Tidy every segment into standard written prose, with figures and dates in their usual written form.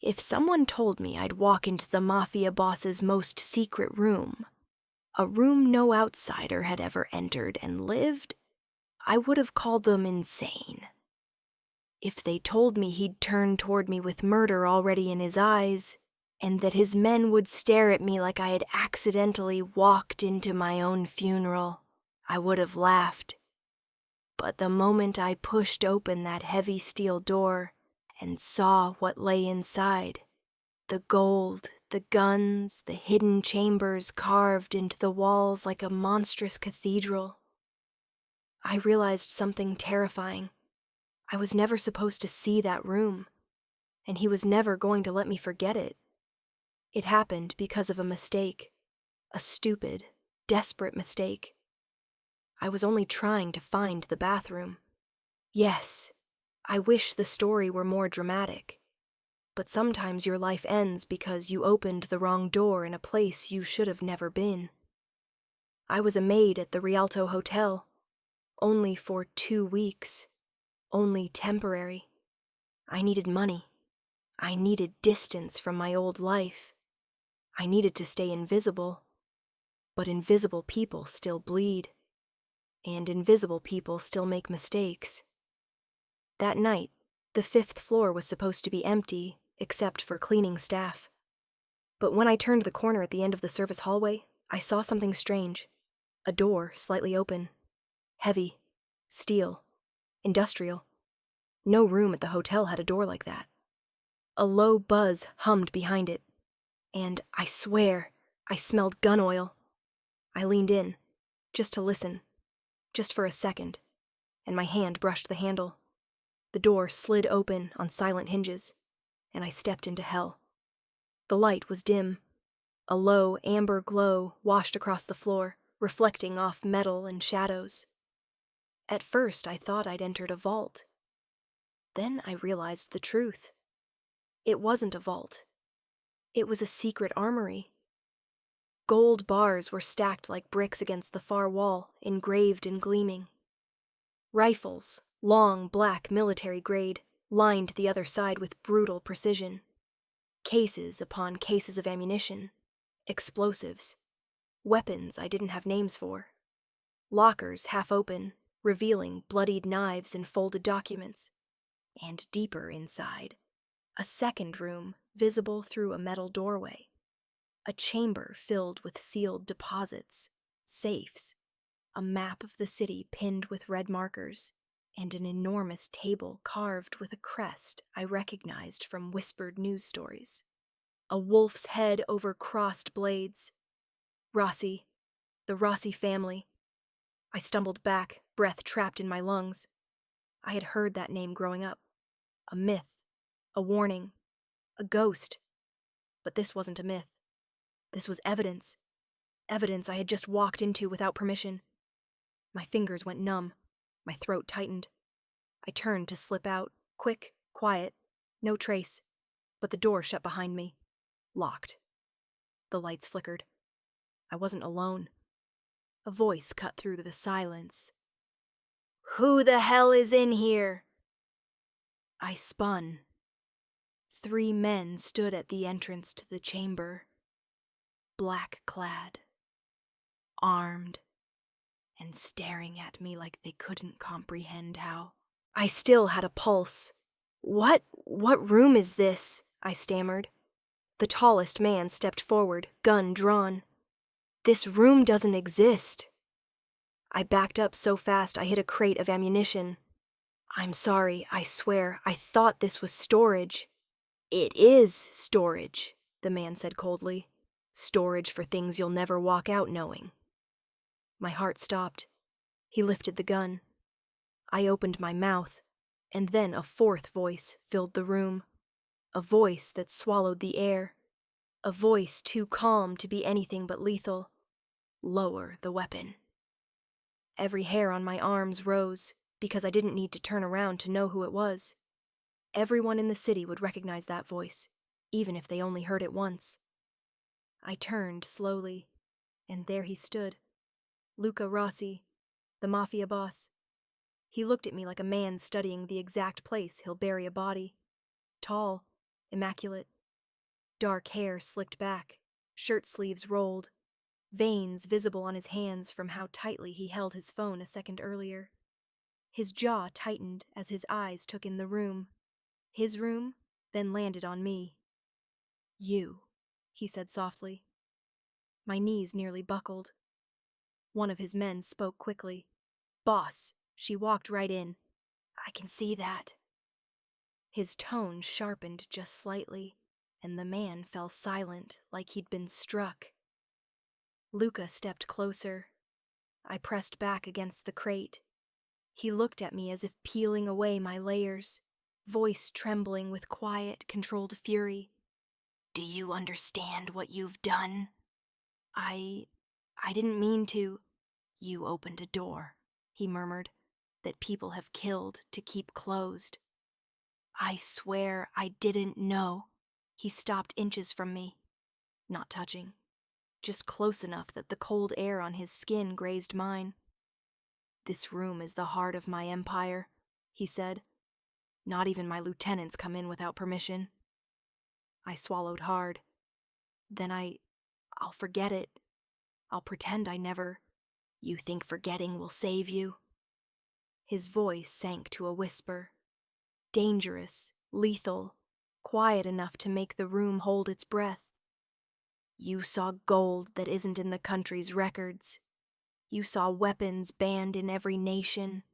If someone told me I'd walk into the Mafia Boss's most secret room, a room no outsider had ever entered and lived, I would have called them insane. If they told me he'd turn toward me with murder already in his eyes, and that his men would stare at me like I had accidentally walked into my own funeral, I would have laughed. But the moment I pushed open that heavy steel door and saw what lay inside, the gold, the guns, the hidden chambers carved into the walls like a monstrous cathedral, I realized something terrifying. I was never supposed to see that room, and he was never going to let me forget it. It happened because of a mistake, a stupid, desperate mistake. I was only trying to find the bathroom. Yes, I wish the story were more dramatic, but sometimes your life ends because you opened the wrong door in a place you should have never been. I was a maid at the Rialto Hotel, only for 2 weeks, only temporary. I needed money. I needed distance from my old life. I needed to stay invisible, but invisible people still bleed, and invisible people still make mistakes. That night, the 5th floor was supposed to be empty, except for cleaning staff. But when I turned the corner at the end of the service hallway, I saw something strange. A door slightly open. Heavy. Steel. Industrial. No room at the hotel had a door like that. A low buzz hummed behind it, and I swear, I smelled gun oil. I leaned in, just to listen, just for a second, and my hand brushed the handle. The door slid open on silent hinges, and I stepped into hell. The light was dim. A low amber glow washed across the floor, reflecting off metal and shadows. At first, I thought I'd entered a vault. Then I realized the truth. It wasn't a vault. It was a secret armory. Gold bars were stacked like bricks against the far wall, engraved and gleaming. Rifles, long black military grade, lined the other side with brutal precision. Cases upon cases of ammunition, explosives, weapons I didn't have names for. Lockers half open, revealing bloodied knives and folded documents. And deeper inside, a second room visible through a metal doorway. A chamber filled with sealed deposits, safes, a map of the city pinned with red markers, and an enormous table carved with a crest I recognized from whispered news stories. A wolf's head over crossed blades. Rossi, the Rossi family. I stumbled back, breath trapped in my lungs. I had heard that name growing up. A myth, a warning, a ghost. But this wasn't a myth. This was evidence. Evidence I had just walked into without permission. My fingers went numb. My throat tightened. I turned to slip out, quick, quiet, no trace. But the door shut behind me. Locked. The lights flickered. I wasn't alone. A voice cut through the silence. "Who the hell is in here?" I spun. 3 men stood at the entrance to the chamber, black-clad, armed, and staring at me like they couldn't comprehend how. I still had a pulse. What room is this?" I stammered. The tallest man stepped forward, gun drawn. "This room doesn't exist." I backed up so fast I hit a crate of ammunition. "I'm sorry, I swear, I thought this was storage." "It is storage," the man said coldly. "Storage for things you'll never walk out knowing." My heart stopped. He lifted the gun. I opened my mouth, and then a 4th voice filled the room. A voice that swallowed the air. A voice too calm to be anything but lethal. "Lower the weapon." Every hair on my arms rose, because I didn't need to turn around to know who it was. Everyone in the city would recognize that voice, even if they only heard it once. I turned slowly, and there he stood. Luca Rossi, the Mafia Boss. He looked at me like a man studying the exact place he'll bury a body. Tall, immaculate. Dark hair slicked back, shirt sleeves rolled, veins visible on his hands from how tightly he held his phone a second earlier. His jaw tightened as his eyes took in the room. His room, then landed on me. "You," he said softly. My knees nearly buckled. One of his men spoke quickly. "Boss, she walked right in." "I can see that." His tone sharpened just slightly, and the man fell silent like he'd been struck. Luca stepped closer. I pressed back against the crate. He looked at me as if peeling away my layers, voice trembling with quiet, controlled fury. "Do you understand what you've done?" I didn't mean to." "You opened a door," he murmured, "that people have killed to keep closed." "I swear I didn't know." He stopped inches from me, not touching, just close enough that the cold air on his skin grazed mine. "This room is the heart of my empire," he said. "Not even my lieutenants come in without permission." I swallowed hard. Then I'll forget it. I'll pretend I never. "You think forgetting will save you?" His voice sank to a whisper. Dangerous, lethal, quiet enough to make the room hold its breath. "You saw gold that isn't in the country's records. You saw weapons banned in every nation.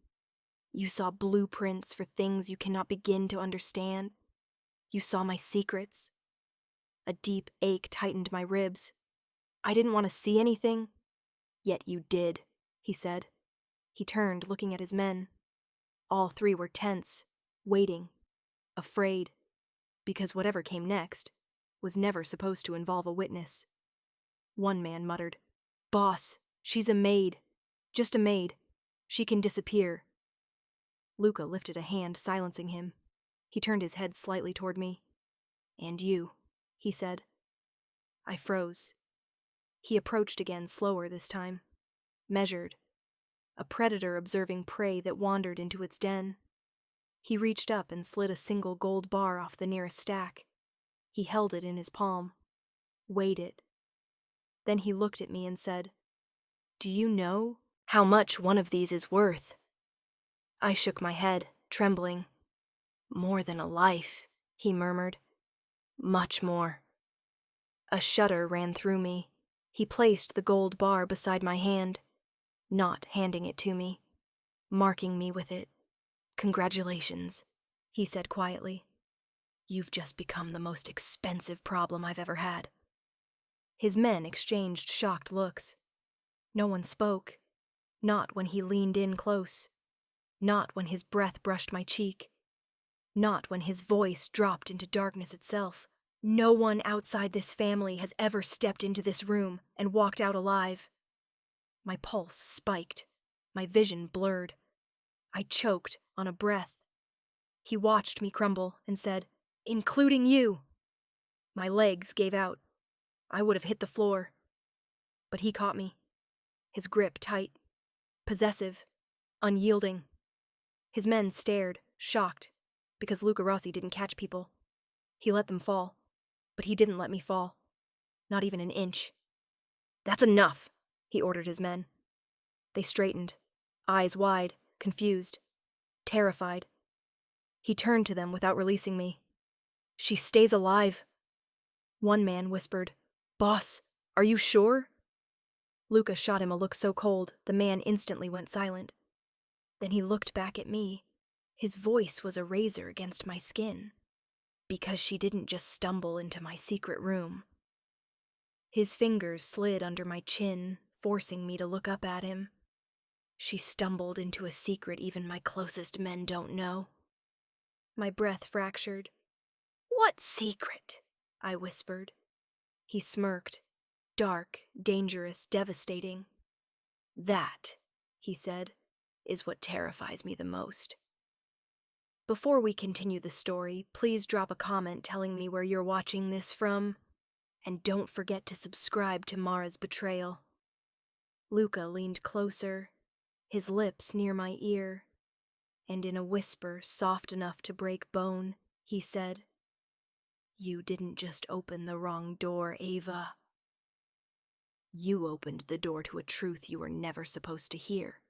You saw blueprints for things you cannot begin to understand. You saw my secrets." A deep ache tightened my ribs. "I didn't want to see anything." "Yet you did," he said. He turned, looking at his men. All three were tense, waiting, afraid, because whatever came next was never supposed to involve a witness. One man muttered, "Boss, she's a maid. Just a maid. She can disappear." Luca lifted a hand, silencing him. He turned his head slightly toward me. "And you," he said. I froze. He approached again, slower this time. Measured. A predator observing prey that wandered into its den. He reached up and slid a single gold bar off the nearest stack. He held it in his palm. Weighed it. Then he looked at me and said, "Do you know how much one of these is worth?" I shook my head, trembling. "More than a life," he murmured. "Much more." A shudder ran through me. He placed the gold bar beside my hand, not handing it to me, marking me with it. "Congratulations," he said quietly. "You've just become the most expensive problem I've ever had." His men exchanged shocked looks. No one spoke, not when he leaned in close, not when his breath brushed my cheek, not when his voice dropped into darkness itself. No one outside this family has ever stepped into this room and walked out alive. My pulse spiked, my vision blurred. I choked on a breath. He watched me crumble and said, "Including you." My legs gave out. I would have hit the floor. But he caught me, his grip tight, possessive, unyielding. His men stared, shocked, because Luca Rossi didn't catch people. He let them fall, but he didn't let me fall. Not even an inch. "That's enough," he ordered his men. They straightened, eyes wide, confused, terrified. He turned to them without releasing me. "She stays alive." One man whispered, "Boss, are you sure?" Luca shot him a look so cold, the man instantly went silent. Then he looked back at me. His voice was a razor against my skin. "Because she didn't just stumble into my secret room." His fingers slid under my chin, forcing me to look up at him. "She stumbled into a secret even my closest men don't know." My breath fractured. "What secret?" I whispered. He smirked. Dark, dangerous, devastating. "That," he said, "is what terrifies me the most." Before we continue the story, please drop a comment telling me where you're watching this from. And don't forget to subscribe to Mara's Betrayal. Luca leaned closer, his lips near my ear, and in a whisper soft enough to break bone, he said, You didn't just open the wrong door, Ava. You opened the door to a truth you were never supposed to hear.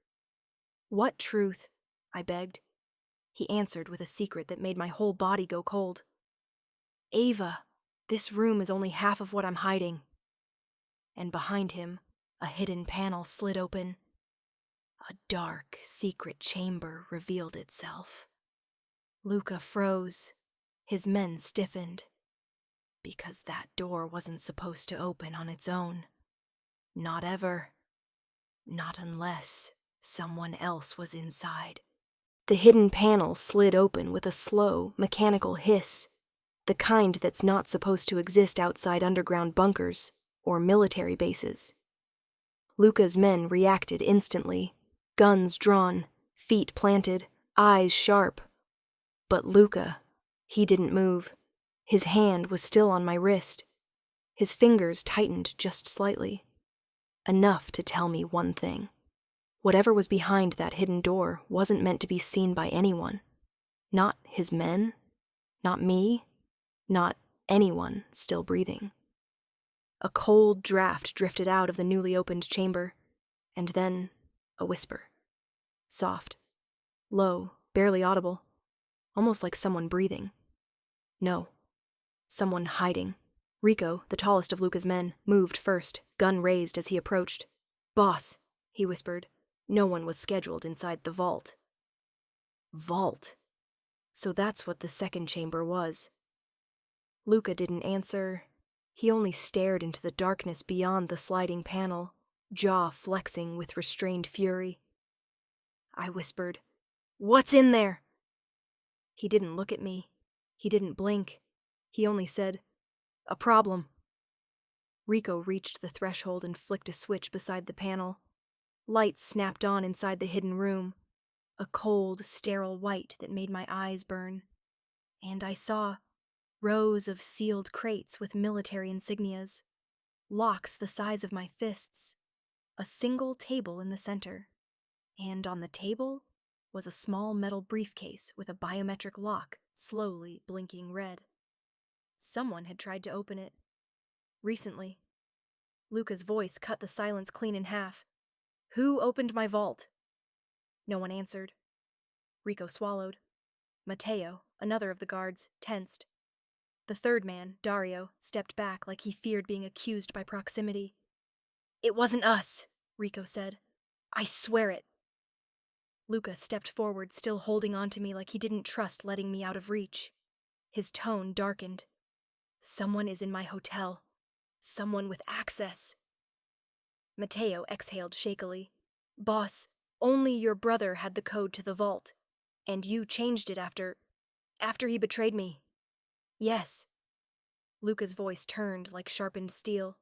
What truth? I begged. He answered with a secret that made my whole body go cold. Ava, this room is only half of what I'm hiding. And behind him, a hidden panel slid open. A dark, secret chamber revealed itself. Luca froze. His men stiffened. Because that door wasn't supposed to open on its own. Not ever. Not unless someone else was inside. The hidden panel slid open with a slow, mechanical hiss, the kind that's not supposed to exist outside underground bunkers or military bases. Luca's men reacted instantly, guns drawn, feet planted, eyes sharp. But Luca, he didn't move. His hand was still on my wrist. His fingers tightened just slightly. Enough to tell me one thing. Whatever was behind that hidden door wasn't meant to be seen by anyone. Not his men, not me, not anyone still breathing. A cold draft drifted out of the newly opened chamber, and then a whisper. Soft, low, barely audible, almost like someone breathing. No, someone hiding. Rico, the tallest of Luca's men, moved first, gun raised as he approached. "Boss," he whispered. No one was scheduled inside the vault. Vault. So that's what the second chamber was. Luca didn't answer. He only stared into the darkness beyond the sliding panel, jaw flexing with restrained fury. I whispered, "What's in there?" He didn't look at me. He didn't blink. He only said, "A problem." Rico reached the threshold and flicked a switch beside the panel. Lights snapped on inside the hidden room, a cold, sterile white that made my eyes burn. And I saw rows of sealed crates with military insignias, locks the size of my fists, a single table in the center. And on the table was a small metal briefcase with a biometric lock slowly blinking red. Someone had tried to open it. Recently. Luca's voice cut the silence clean in half. "Who opened my vault?" No one answered. Rico swallowed. Matteo, another of the guards, tensed. The third man, Dario, stepped back like he feared being accused by proximity. "It wasn't us," Rico said. "I swear it." Luca stepped forward, still holding on to me like he didn't trust letting me out of reach. His tone darkened. "Someone is in my hotel. Someone with access." Matteo exhaled shakily. "Boss, only your brother had the code to the vault. And you changed it after he betrayed me." "Yes." Luca's voice turned like sharpened steel.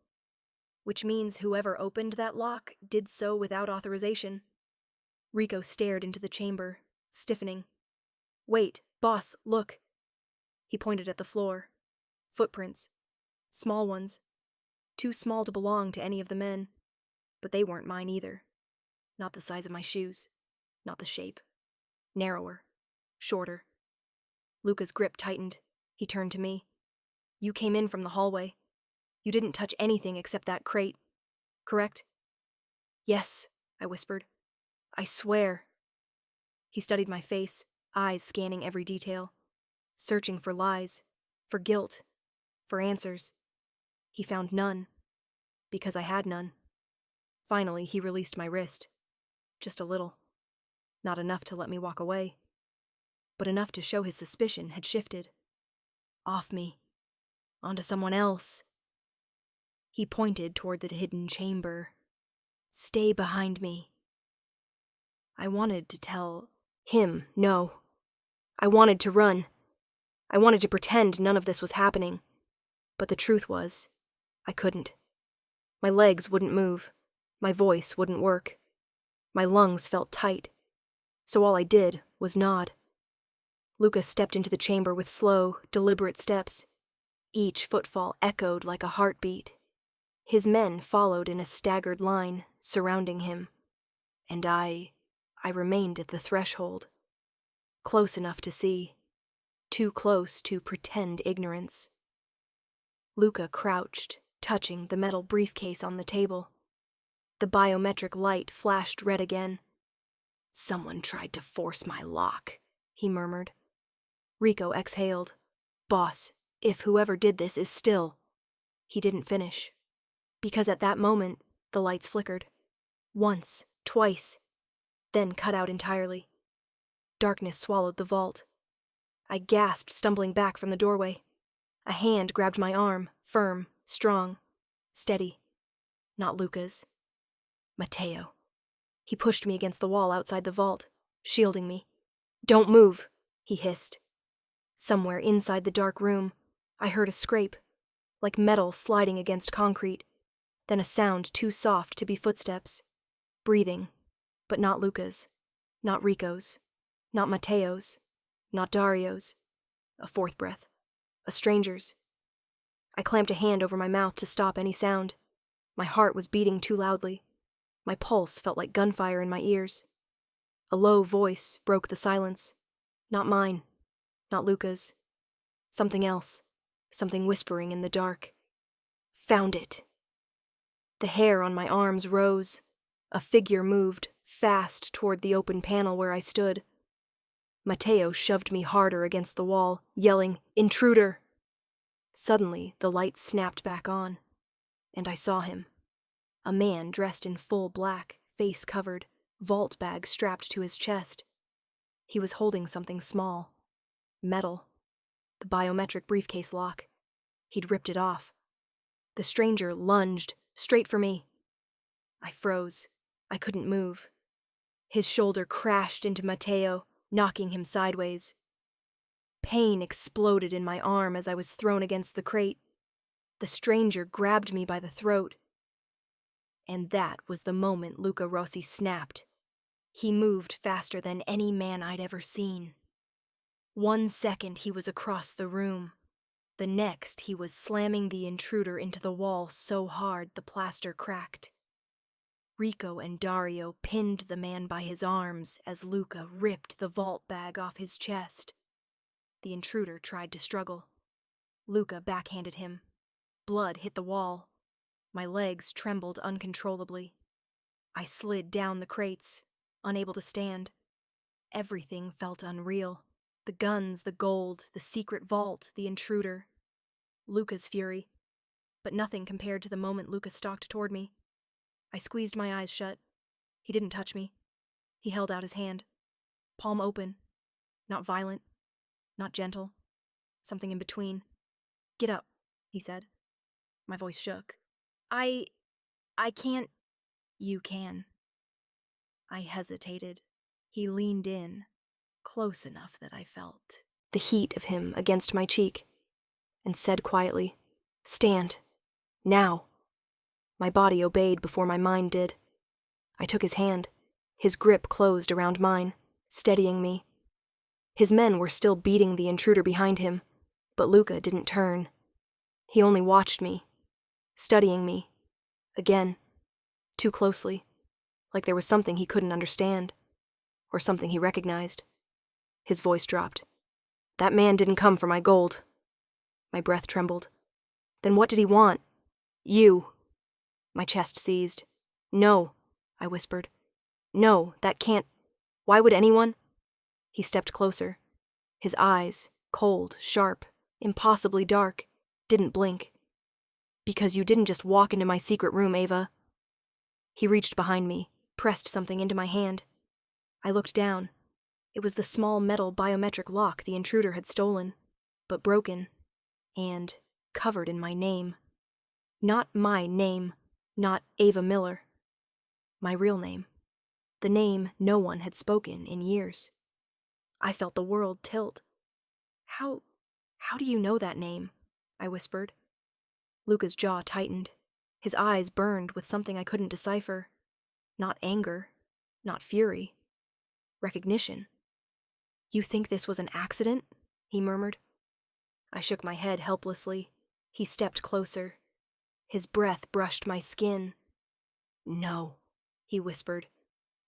"Which means whoever opened that lock did so without authorization." Rico stared into the chamber, stiffening. "Wait, boss, look." He pointed at the floor. Footprints. Small ones. Too small to belong to any of the men. But they weren't mine either. Not the size of my shoes. Not the shape. Narrower. Shorter. Luca's grip tightened. He turned to me. "You came in from the hallway. You didn't touch anything except that crate. Correct?" "Yes," I whispered. "I swear." He studied my face, eyes scanning every detail. Searching for lies. For guilt. For answers. He found none. Because I had none. Finally, he released my wrist. Just a little. Not enough to let me walk away. But enough to show his suspicion had shifted. Off me. Onto someone else. He pointed toward the hidden chamber. "Stay behind me." I wanted to tell him no. I wanted to run. I wanted to pretend none of this was happening. But the truth was, I couldn't. My legs wouldn't move. My voice wouldn't work. My lungs felt tight. So all I did was nod. Luca stepped into the chamber with slow, deliberate steps. Each footfall echoed like a heartbeat. His men followed in a staggered line, surrounding him. And I remained at the threshold. Close enough to see. Too close to pretend ignorance. Luca crouched, touching the metal briefcase on the table. The biometric light flashed red again. "Someone tried to force my lock," he murmured. Rico exhaled. "Boss, if whoever did this is still—" He didn't finish, because at that moment, the lights flickered. Once, twice, then cut out entirely. Darkness swallowed the vault. I gasped, stumbling back from the doorway. A hand grabbed my arm, firm, strong, steady. Not Luca's. Matteo. He pushed me against the wall outside the vault, shielding me. "Don't move," he hissed. Somewhere inside the dark room, I heard a scrape, like metal sliding against concrete, then a sound too soft to be footsteps. Breathing, but not Luca's, not Rico's, not Matteo's, not Dario's. A fourth breath. A stranger's. I clamped a hand over my mouth to stop any sound. My heart was beating too loudly. My pulse felt like gunfire in my ears. A low voice broke the silence. Not mine, not Luca's. Something else, something whispering in the dark. "Found it." The hair on my arms rose. A figure moved, fast toward the open panel where I stood. Matteo shoved me harder against the wall, yelling, "Intruder!" Suddenly, the light snapped back on, and I saw him. A man dressed in full black, face covered, vault bag strapped to his chest. He was holding something small. Metal. The biometric briefcase lock. He'd ripped it off. The stranger lunged, straight for me. I froze. I couldn't move. His shoulder crashed into Matteo, knocking him sideways. Pain exploded in my arm as I was thrown against the crate. The stranger grabbed me by the throat. And that was the moment Luca Rossi snapped. He moved faster than any man I'd ever seen. 1 second he was across the room. The next he was slamming the intruder into the wall so hard the plaster cracked. Rico and Dario pinned the man by his arms as Luca ripped the vault bag off his chest. The intruder tried to struggle. Luca backhanded him. Blood hit the wall. My legs trembled uncontrollably. I slid down the crates, unable to stand. Everything felt unreal. The guns, the gold, the secret vault, the intruder. Luca's fury. But nothing compared to the moment Luca stalked toward me. I squeezed my eyes shut. He didn't touch me. He held out his hand. Palm open. Not violent. Not gentle. Something in between. "Get up," he said. My voice shook. I can't." "You can." I hesitated. He leaned in, close enough that I felt the heat of him against my cheek, and said quietly, "Stand. Now." My body obeyed before my mind did. I took his hand. His grip closed around mine, steadying me. His men were still beating the intruder behind him, but Luca didn't turn. He only watched me, studying me, again, too closely, like there was something he couldn't understand, or something he recognized. His voice dropped. "That man didn't come for my gold." My breath trembled. "Then what did he want?" "You." My chest seized. "No," I whispered. "No, that can't. Why would anyone—" He stepped closer. His eyes, cold, sharp, impossibly dark, didn't blink. "Because you didn't just walk into my secret room, Ava." He reached behind me, pressed something into my hand. I looked down. It was the small metal biometric lock the intruder had stolen, but broken, and covered in my name. Not my name, not Ava Miller. My real name. The name no one had spoken in years. I felt the world tilt. How do you know that name?" I whispered. Luca's jaw tightened. His eyes burned with something I couldn't decipher. Not anger, not fury. Recognition. "You think this was an accident?" he murmured. I shook my head helplessly. He stepped closer. His breath brushed my skin. "No," he whispered.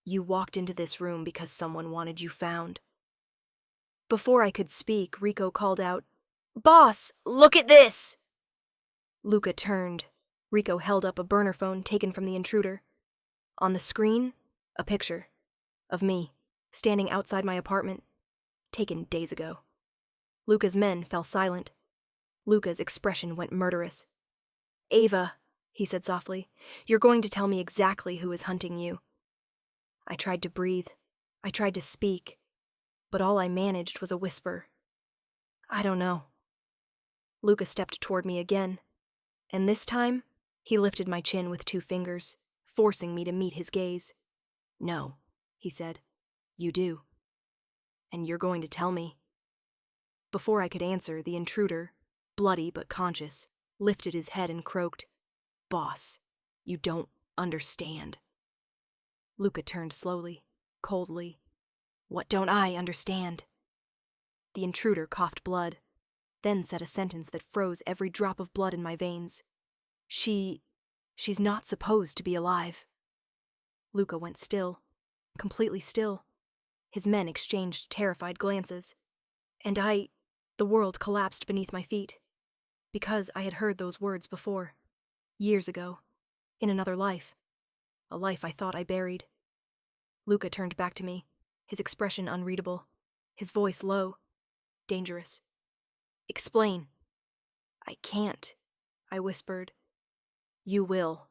"You walked into this room because someone wanted you found." Before I could speak, Rico called out, "Boss, look at this!" Luca turned. Rico held up a burner phone taken from the intruder. On the screen, a picture of me, standing outside my apartment, taken days ago. Luca's men fell silent. Luca's expression went murderous. "Ava," he said softly, "you're going to tell me exactly who is hunting you." I tried to breathe. I tried to speak. But all I managed was a whisper. "I don't know." Luca stepped toward me again, and this time, he lifted my chin with 2 fingers, forcing me to meet his gaze. "No," he said, "you do. And you're going to tell me." Before I could answer, the intruder, bloody but conscious, lifted his head and croaked, "Boss, you don't understand." Luca turned slowly, coldly. "What don't I understand?" The intruder coughed blood, then said a sentence that froze every drop of blood in my veins. She's not supposed to be alive." Luca went still, completely still. His men exchanged terrified glances. And the world collapsed beneath my feet. Because I had heard those words before. Years ago. In another life. A life I thought I buried. Luca turned back to me, his expression unreadable, his voice low, dangerous. "Explain." "I can't," I whispered. "You will."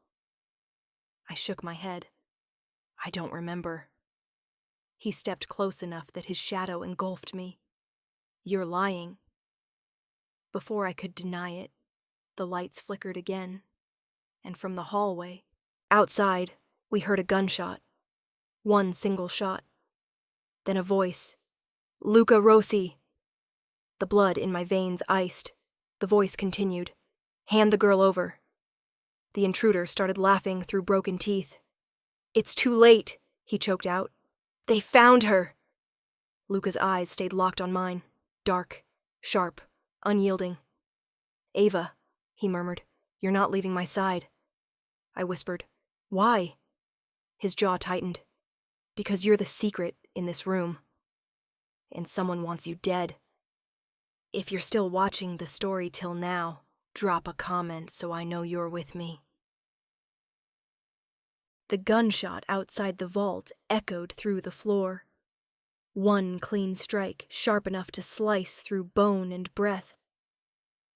I shook my head. "I don't remember." He stepped close enough that his shadow engulfed me. "You're lying." Before I could deny it, the lights flickered again, and from the hallway, outside, we heard a gunshot. One single shot. Then a voice. "Luca Rossi." The blood in my veins iced. The voice continued. "Hand the girl over." The intruder started laughing through broken teeth. "It's too late," he choked out. "They found her." Luca's eyes stayed locked on mine, dark, sharp, unyielding. "Ava," he murmured, "you're not leaving my side." I whispered, "Why?" His jaw tightened. "Because you're the secret in this room. And someone wants you dead. If you're still watching the story till now, drop a comment so I know you're with me." The gunshot outside the vault echoed through the floor. One clean strike, sharp enough to slice through bone and breath.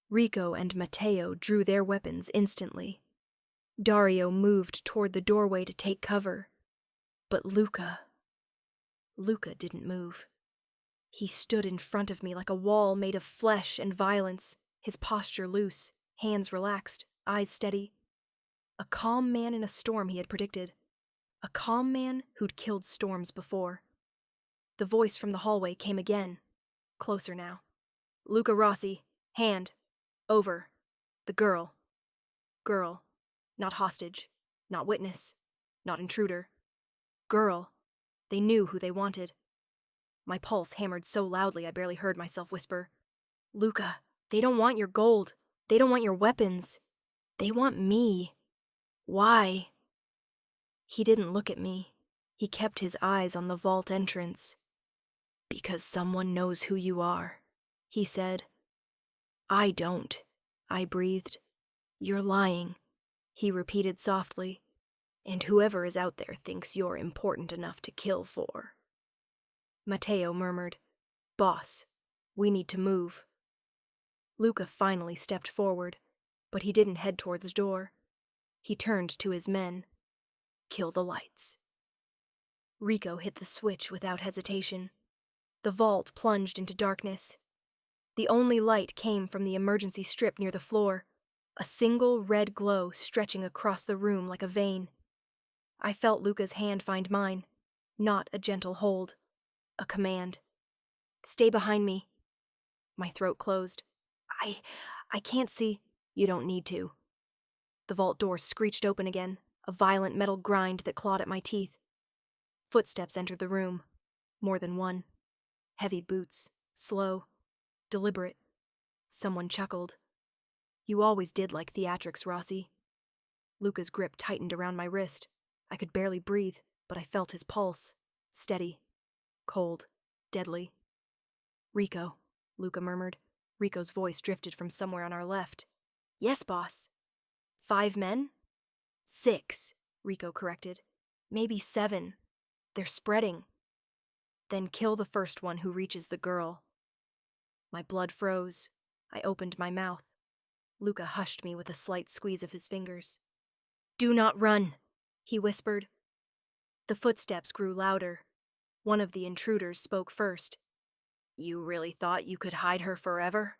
Rico and Matteo drew their weapons instantly. Dario moved toward the doorway to take cover. But Luca didn't move. He stood in front of me like a wall made of flesh and violence, his posture loose, hands relaxed, eyes steady. A calm man in a storm he had predicted. A calm man who'd killed storms before. The voice from the hallway came again, closer now. "Luca Rossi, hand, over, the girl. Girl, not hostage, not witness, not intruder. Girl." They knew who they wanted. My pulse hammered so loudly I barely heard myself whisper, "Luca, they don't want your gold. They don't want your weapons. They want me. Why?" He didn't look at me. He kept his eyes on the vault entrance. "Because someone knows who you are," he said. "I don't," I breathed. "You're lying," he repeated softly. "And whoever is out there thinks you're important enough to kill for." Matteo murmured, "Boss, we need to move." Luca finally stepped forward, but he didn't head toward the door. He turned to his men. "Kill the lights." Rico hit the switch without hesitation. The vault plunged into darkness. The only light came from the emergency strip near the floor, a single red glow stretching across the room like a vein. I felt Luca's hand find mine, not a gentle hold, a command. "Stay behind me." My throat closed. I can't see." "You don't need to." The vault door screeched open again, a violent metal grind that clawed at my teeth. Footsteps entered the room. More than one. Heavy boots, slow, deliberate. Someone chuckled. "You always did like theatrics, Rossi." Luca's grip tightened around my wrist. I could barely breathe, but I felt his pulse. Steady. Cold. Deadly. "Rico," Luca murmured. Rico's voice drifted from somewhere on our left. Yes, boss. 5 men? 6, Rico corrected. Maybe 7. They're spreading. Then kill the first one who reaches the girl. My blood froze. I opened my mouth. Luca hushed me with a slight squeeze of his fingers. Do not run, he whispered. The footsteps grew louder. One of the intruders spoke first. You really thought you could hide her forever?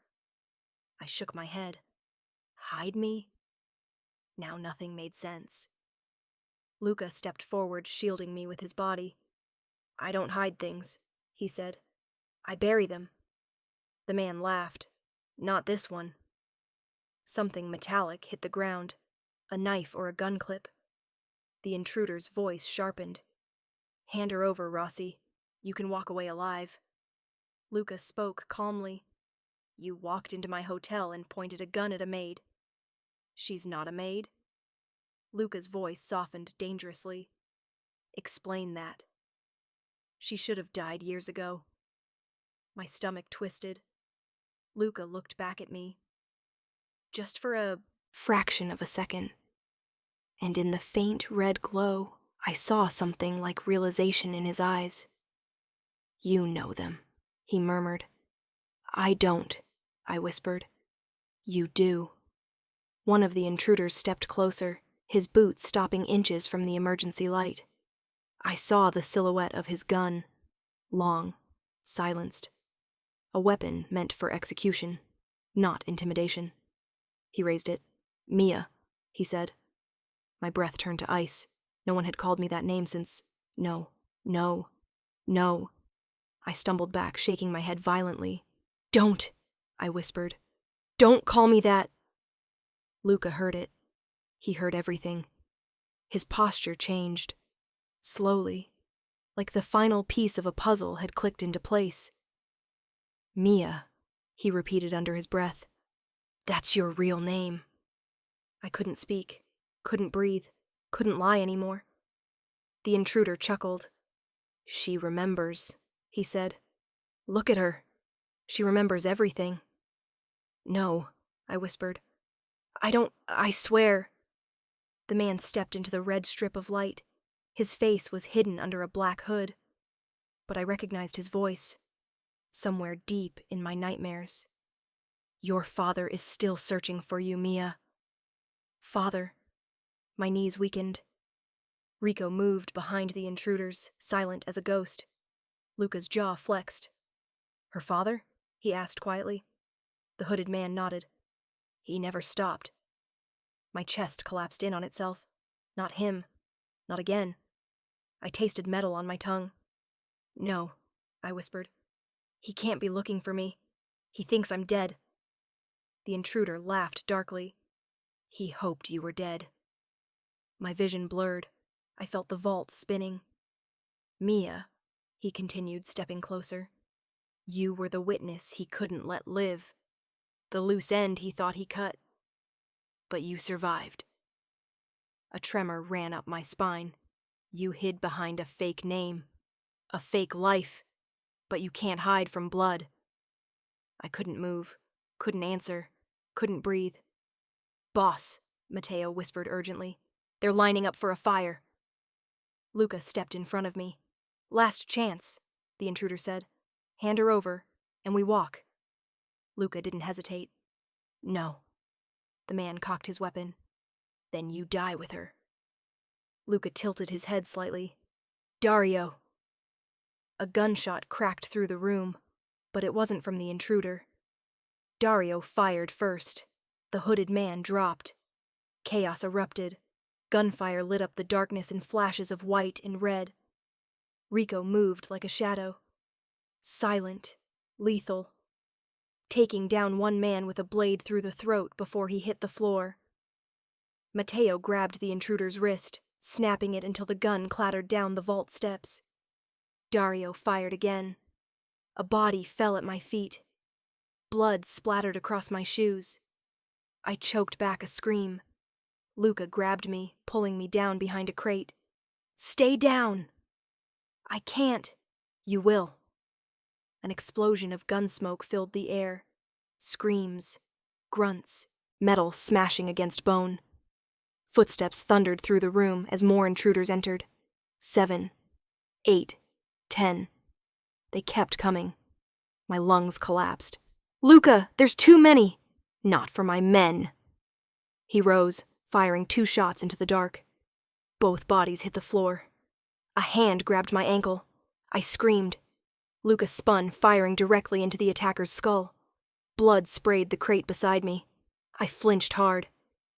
I shook my head. Hide me? Now nothing made sense. Luca stepped forward, shielding me with his body. I don't hide things, he said. I bury them. The man laughed. Not this one. Something metallic hit the ground. A knife or a gun clip. The intruder's voice sharpened. Hand her over, Rossi. You can walk away alive. Luca spoke calmly. You walked into my hotel and pointed a gun at a maid. She's not a maid. Luca's voice softened dangerously. Explain that. She should have died years ago. My stomach twisted. Luca looked back at me. Just for a fraction of a second. And in the faint red glow, I saw something like realization in his eyes. You know them, he murmured. I don't, I whispered. You do. One of the intruders stepped closer, his boots stopping inches from the emergency light. I saw the silhouette of his gun, long, silenced. A weapon meant for execution, not intimidation. He raised it. Mia, he said. My breath turned to ice. No one had called me that name since... No. I stumbled back, shaking my head violently. Don't, I whispered. Don't call me that. Luca heard it. He heard everything. His posture changed. Slowly, like the final piece of a puzzle had clicked into place. Mia, he repeated under his breath. That's your real name. I couldn't speak, couldn't breathe, couldn't lie anymore. The intruder chuckled. She remembers, he said. Look at her. She remembers everything. No, I whispered. I swear. The man stepped into the red strip of light. His face was hidden under a black hood. But I recognized his voice. Somewhere deep in my nightmares. Your father is still searching for you, Mia. Father. My knees weakened. Rico moved behind the intruders, silent as a ghost. Luca's jaw flexed. Her father? He asked quietly. The hooded man nodded. He never stopped. My chest collapsed in on itself. Not him. Not again. I tasted metal on my tongue. No, I whispered. He can't be looking for me. He thinks I'm dead. The intruder laughed darkly. He hoped you were dead. My vision blurred. I felt the vault spinning. Mia, he continued, stepping closer. You were the witness he couldn't let live. The loose end he thought he cut. But you survived. A tremor ran up my spine. You hid behind a fake name. A fake life. But you can't hide from blood. I couldn't move. Couldn't answer. Couldn't breathe. Boss, Matteo whispered urgently. They're lining up for a fire. Luca stepped in front of me. Last chance, the intruder said. Hand her over, and we walk. Luca didn't hesitate. No. The man cocked his weapon. Then you die with her. Luca tilted his head slightly. Dario. A gunshot cracked through the room, but it wasn't from the intruder. Dario fired first. The hooded man dropped. Chaos erupted. Gunfire lit up the darkness in flashes of white and red. Rico moved like a shadow. Silent, lethal. Taking down one man with a blade through the throat before he hit the floor. Matteo grabbed the intruder's wrist, snapping it until the gun clattered down the vault steps. Dario fired again. A body fell at my feet. Blood splattered across my shoes. I choked back a scream. Luca grabbed me, pulling me down behind a crate. Stay down! I can't. You will. An explosion of gun smoke filled the air. Screams. Grunts. metal smashing against bone. Footsteps thundered through the room as more intruders entered. 7, 8, 10. They kept coming. My lungs collapsed. "Luca, there's too many!" "Not for my men." He rose, firing 2 shots into the dark. Both bodies hit the floor. A hand grabbed my ankle. I screamed. Luca spun, firing directly into the attacker's skull. Blood sprayed the crate beside me. I flinched hard.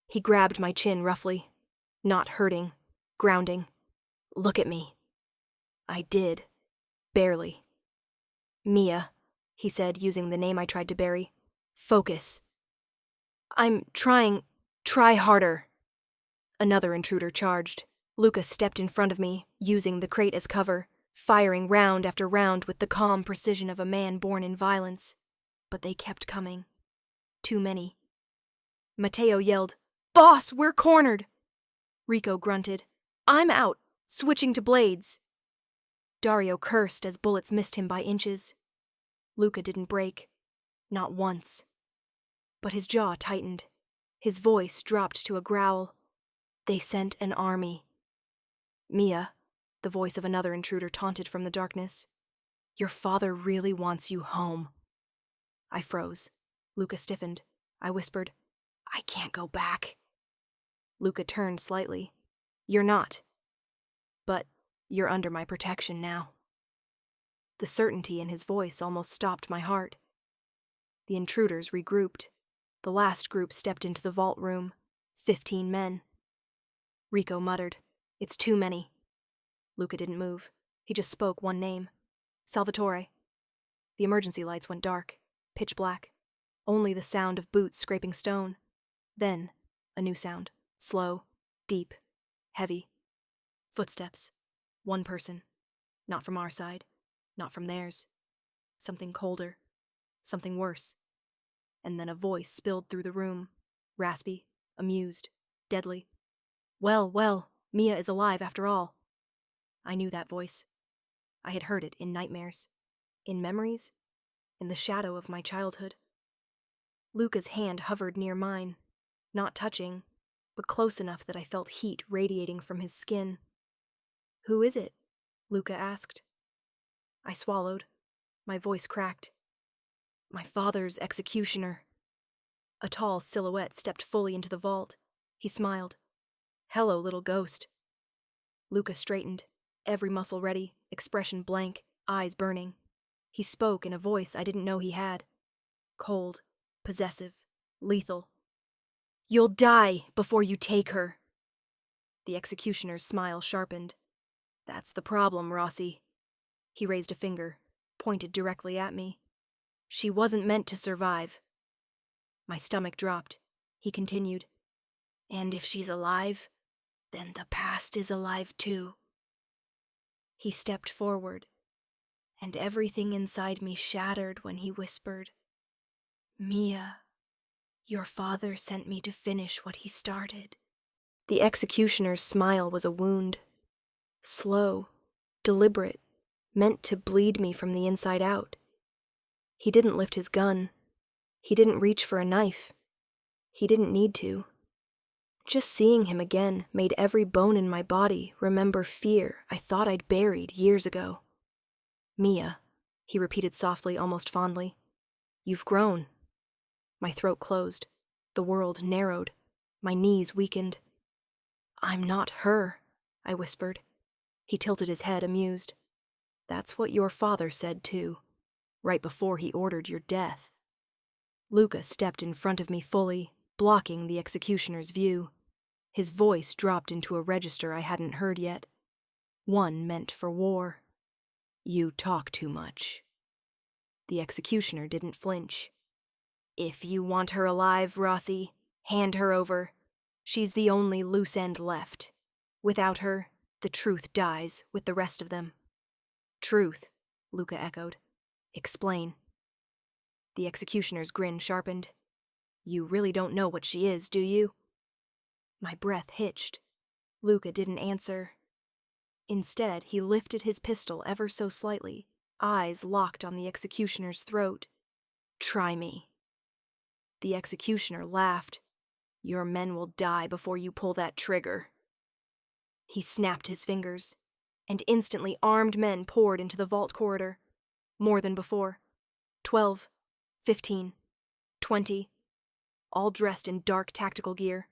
He grabbed my chin roughly. Not hurting. Grounding. "Look at me." I did. Barely. "Mia," he said, using the name I tried to bury. "Focus." "I'm trying. Try harder." Another intruder charged. Luca stepped in front of me, using the crate as cover, firing round after round with the calm precision of a man born in violence. But they kept coming. Too many. Matteo yelled, "Boss, we're cornered!" Rico grunted, "I'm out, switching to blades." Dario cursed as bullets missed him by inches. Luca didn't break. Not once. But his jaw tightened. His voice dropped to a growl. They sent an army. "Mia," the voice of another intruder taunted from the darkness, "your father really wants you home." I froze. Luca stiffened. I whispered, "I can't go back." Luca turned slightly. "You're not. But you're under my protection now." The certainty in his voice almost stopped my heart. The intruders regrouped. The last group stepped into the vault room. 15 men. Rico muttered, "It's too many." Luca didn't move. He just spoke one name. "Salvatore." The emergency lights went dark, pitch black. Only the sound of boots scraping stone. Then, a new sound. Slow, deep, heavy. Footsteps. One person. Not from our side. Not from theirs. Something colder. Something worse. And then a voice spilled through the room. Raspy, amused, deadly. Well, Mia is alive after all." I knew that voice. I had heard it in nightmares. In memories. In the shadow of my childhood. Luca's hand hovered near mine. Not touching, but close enough that I felt heat radiating from his skin. "Who is it?" Luca asked. I swallowed. My voice cracked. "My father's executioner." A tall silhouette stepped fully into the vault. He smiled. "Hello, little ghost." Luca straightened, every muscle ready, expression blank, eyes burning. He spoke in a voice I didn't know he had. Cold, possessive, lethal. "You'll die before you take her." The executioner's smile sharpened. "That's the problem, Rossi." He raised a finger, pointed directly at me. "She wasn't meant to survive." My stomach dropped. He continued, "And if she's alive, then the past is alive too." He stepped forward, and everything inside me shattered when he whispered, "Mia, your father sent me to finish what he started." The executioner's smile was a wound. Slow, deliberate, meant to bleed me from the inside out. He didn't lift his gun. He didn't reach for a knife. He didn't need to. Just seeing him again made every bone in my body remember fear I thought I'd buried years ago. "Mia," he repeated softly, almost fondly. "You've grown." My throat closed. The world narrowed. My knees weakened. "I'm not her," I whispered. He tilted his head, amused. "That's what your father said, too, right before he ordered your death." Luca stepped in front of me fully, blocking the executioner's view. His voice dropped into a register I hadn't heard yet. One meant for war. "You talk too much." The executioner didn't flinch. "If you want her alive, Rossi, hand her over. She's the only loose end left. Without her, the truth dies with the rest of them." "Truth," Luca echoed. "Explain." The executioner's grin sharpened. "You really don't know what she is, do you?" My breath hitched. Luca didn't answer. Instead, he lifted his pistol ever so slightly, eyes locked on the executioner's throat. "Try me." The executioner laughed, Your men will die before you pull that trigger. He snapped his fingers, and instantly armed men poured into the vault corridor. More than before. 12, 15, 20, all dressed in dark tactical gear,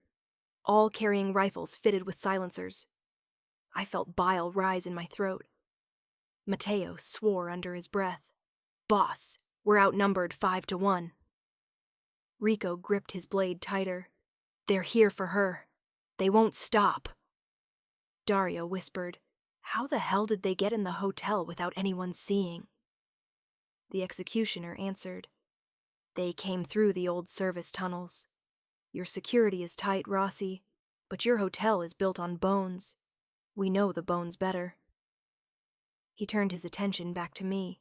all carrying rifles fitted with silencers. I felt bile rise in my throat. Mateo swore under his breath. Boss, we're outnumbered 5-1. Rico gripped his blade tighter. They're here for her. They won't stop. Dario whispered, how the hell did they get in the hotel without anyone seeing? The executioner answered, they came through the old service tunnels. Your security is tight, Rossi, but your hotel is built on bones. We know the bones better. He turned his attention back to me.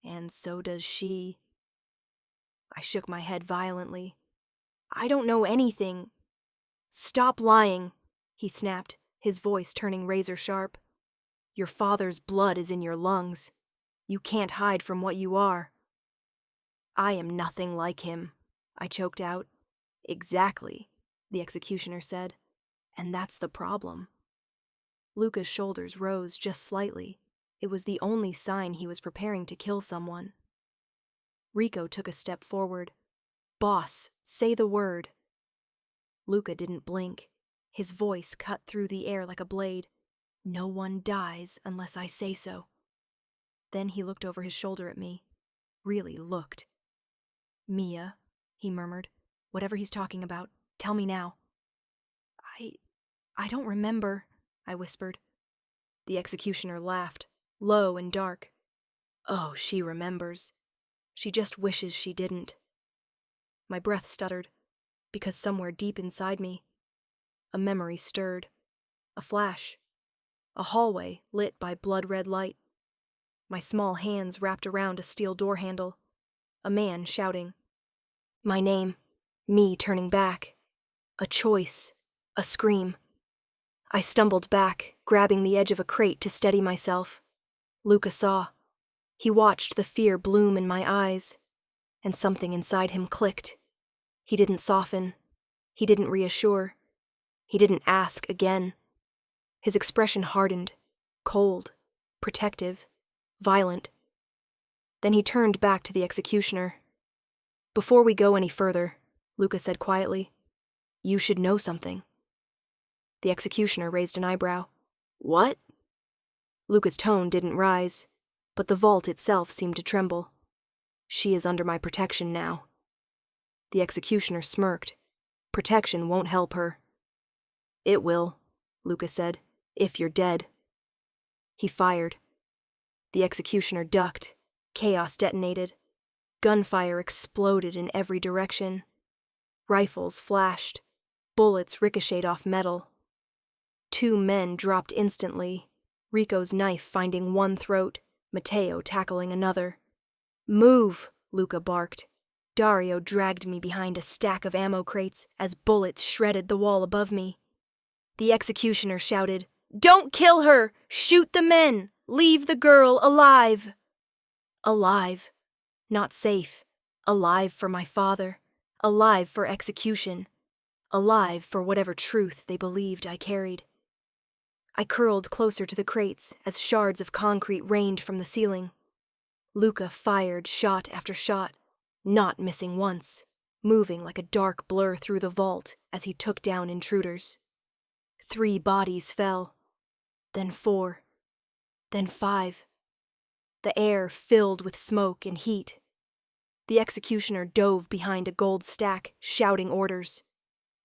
And so does she. I shook my head violently. I don't know anything. Stop lying, he snapped, his voice turning razor sharp. Your father's blood is in your lungs. You can't hide from what you are. I am nothing like him, I choked out. Exactly, the executioner said. And that's the problem. Luca's shoulders rose just slightly. It was the only sign he was preparing to kill someone. Rico took a step forward. Boss, say the word. Luca didn't blink. His voice cut through the air like a blade. No one dies unless I say so. Then he looked over his shoulder at me. Really looked. Mia, he murmured. Whatever he's talking about, tell me now. I don't remember, I whispered. The executioner laughed, low and dark. Oh, she remembers. She just wishes she didn't. My breath stuttered, because somewhere deep inside me, a memory stirred. A flash. A hallway lit by blood-red light. My small hands wrapped around a steel door handle. A man shouting. My name. Me turning back. A choice. A scream. I stumbled back, grabbing the edge of a crate to steady myself. Luca saw. He watched the fear bloom in my eyes, and something inside him clicked. He didn't soften. He didn't reassure. He didn't ask again. His expression hardened, cold, protective, violent. Then he turned back to the executioner. Before we go any further, Luca said quietly, you should know something. The executioner raised an eyebrow. What? Luca's tone didn't rise, but the vault itself seemed to tremble. She is under my protection now. The executioner smirked. Protection won't help her. It will, Luca said, if you're dead. He fired. The executioner ducked. Chaos detonated. Gunfire exploded in every direction. Rifles flashed. Bullets ricocheted off metal. 2 men dropped instantly, Rico's knife finding one throat, Mateo tackling another. Move, Luca barked. Dario dragged me behind a stack of ammo crates as bullets shredded the wall above me. The executioner shouted, Don't kill her! Shoot the men! Leave the girl alive! Alive. Not safe. Alive for my father. Alive for execution. Alive for whatever truth they believed I carried. I curled closer to the crates as shards of concrete rained from the ceiling. Luca fired shot after shot, not missing once, moving like a dark blur through the vault as he took down intruders. 3 bodies fell, then 4, then 5. The air filled with smoke and heat. The executioner dove behind a gold stack, shouting orders.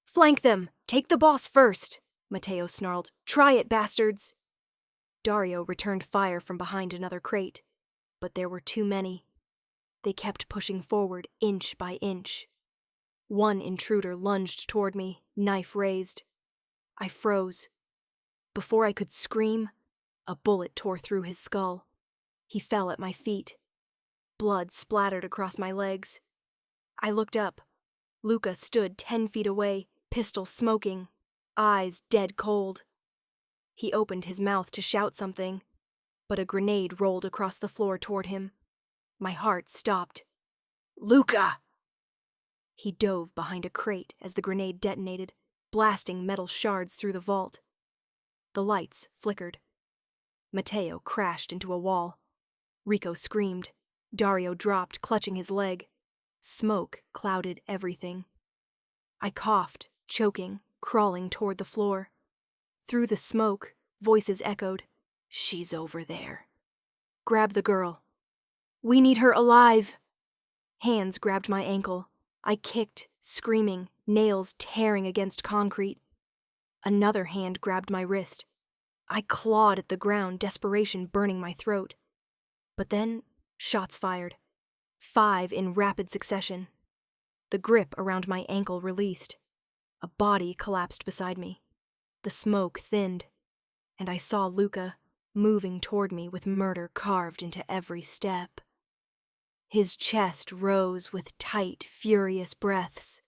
Flank them! Take the boss first! Mateo snarled. Try it, bastards! Dario returned fire from behind another crate, but there were too many. They kept pushing forward inch by inch. One intruder lunged toward me, knife raised. I froze. Before I could scream, a bullet tore through his skull. He fell at my feet. Blood splattered across my legs. I looked up. Luca stood 10 feet away, pistol smoking, eyes dead cold. He opened his mouth to shout something, but a grenade rolled across the floor toward him. My heart stopped. Luca! He dove behind a crate as the grenade detonated, blasting metal shards through the vault. The lights flickered. Mateo crashed into a wall. Rico screamed. Dario dropped, clutching his leg. Smoke clouded everything. I coughed, choking, crawling toward the floor. Through the smoke, voices echoed. "She's over there. Grab the girl. We need her alive." Hands grabbed my ankle. I kicked, screaming, nails tearing against concrete. Another hand grabbed my wrist. I clawed at the ground, desperation burning my throat. But then, shots fired. 5 in rapid succession. The grip around my ankle released. A body collapsed beside me. The smoke thinned, and I saw Luca moving toward me with murder carved into every step. His chest rose with tight, furious breaths.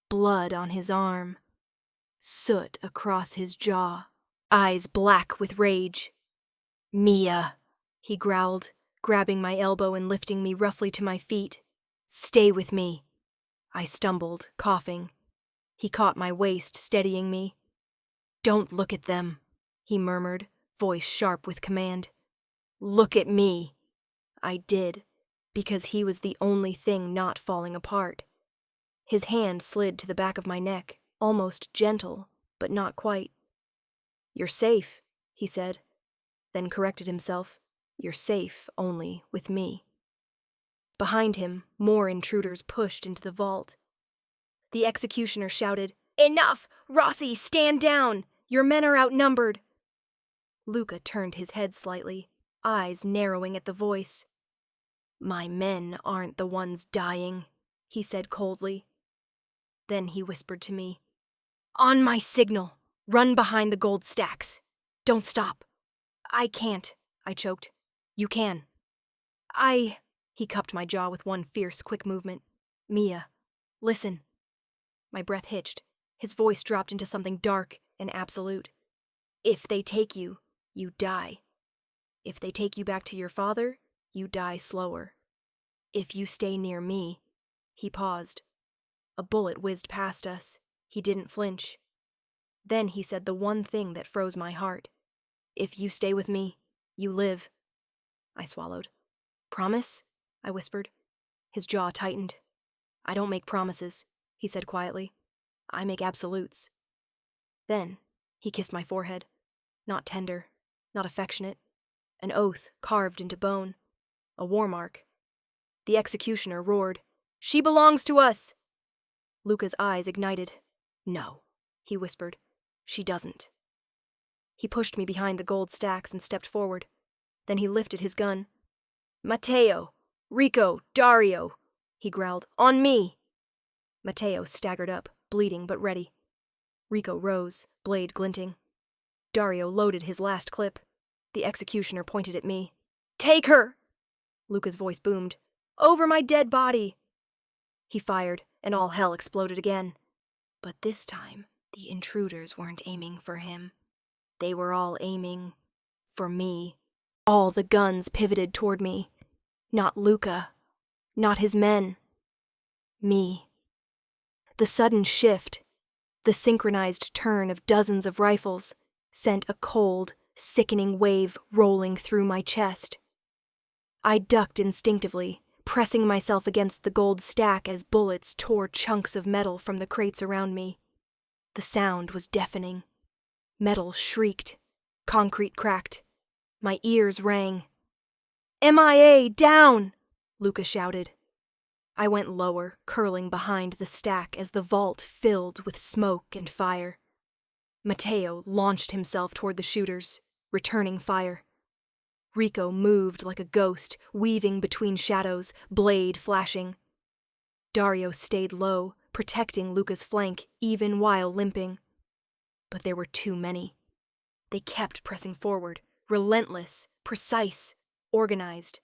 Blood on his arm. Soot across his jaw. Eyes black with rage. "Mia," he growled, grabbing my elbow and lifting me roughly to my feet. "Stay with me." I stumbled, coughing. He caught my waist, steadying me. "Don't look at them," he murmured, voice sharp with command. "Look at me." I did, because he was the only thing not falling apart. His hand slid to the back of my neck, almost gentle, but not quite. "You're safe," he said, then corrected himself. "You're safe only with me." Behind him, more intruders pushed into the vault. The executioner shouted, "Enough! Rossi, stand down! Your men are outnumbered!" Luca turned his head slightly, eyes narrowing at the voice. "My men aren't the ones dying," he said coldly. Then he whispered to me, "On my signal! Run behind the gold stacks! Don't stop!" "I can't," I choked. "You can." He cupped my jaw with one fierce, quick movement. "Mia, listen." My breath hitched. His voice dropped into something dark and absolute. "If they take you, you die. If they take you back to your father, you die slower. If you stay near me..." He paused. A bullet whizzed past us. He didn't flinch. Then he said the one thing that froze my heart. "If you stay with me, you live." I swallowed. "Promise?" I whispered. His jaw tightened. "I don't make promises," he said quietly. "I make absolutes." Then he kissed my forehead. Not tender, not affectionate. An oath carved into bone. A war mark. The executioner roared, "She belongs to us!" Luca's eyes ignited. "No," he whispered. "She doesn't." He pushed me behind the gold stacks and stepped forward. Then he lifted his gun. "Mateo! Rico! Dario!" he growled. "On me!" Mateo staggered up, bleeding but ready. Rico rose, blade glinting. Dario loaded his last clip. The executioner pointed at me. "Take her!" Luca's voice boomed. "Over my dead body!" He fired, and all hell exploded again. But this time, the intruders weren't aiming for him. They were all aiming for me. All the guns pivoted toward me. Not Luca. Not his men. Me. The sudden shift, the synchronized turn of dozens of rifles, sent a cold, sickening wave rolling through my chest. I ducked instinctively, pressing myself against the gold stack as bullets tore chunks of metal from the crates around me. The sound was deafening. Metal shrieked. Concrete cracked. My ears rang. "MIA, down!" Luca shouted. I went lower, curling behind the stack as the vault filled with smoke and fire. Mateo launched himself toward the shooters, returning fire. Rico moved like a ghost, weaving between shadows, blade flashing. Dario stayed low, protecting Luca's flank, even while limping. But there were too many. They kept pressing forward, relentless, precise, organized.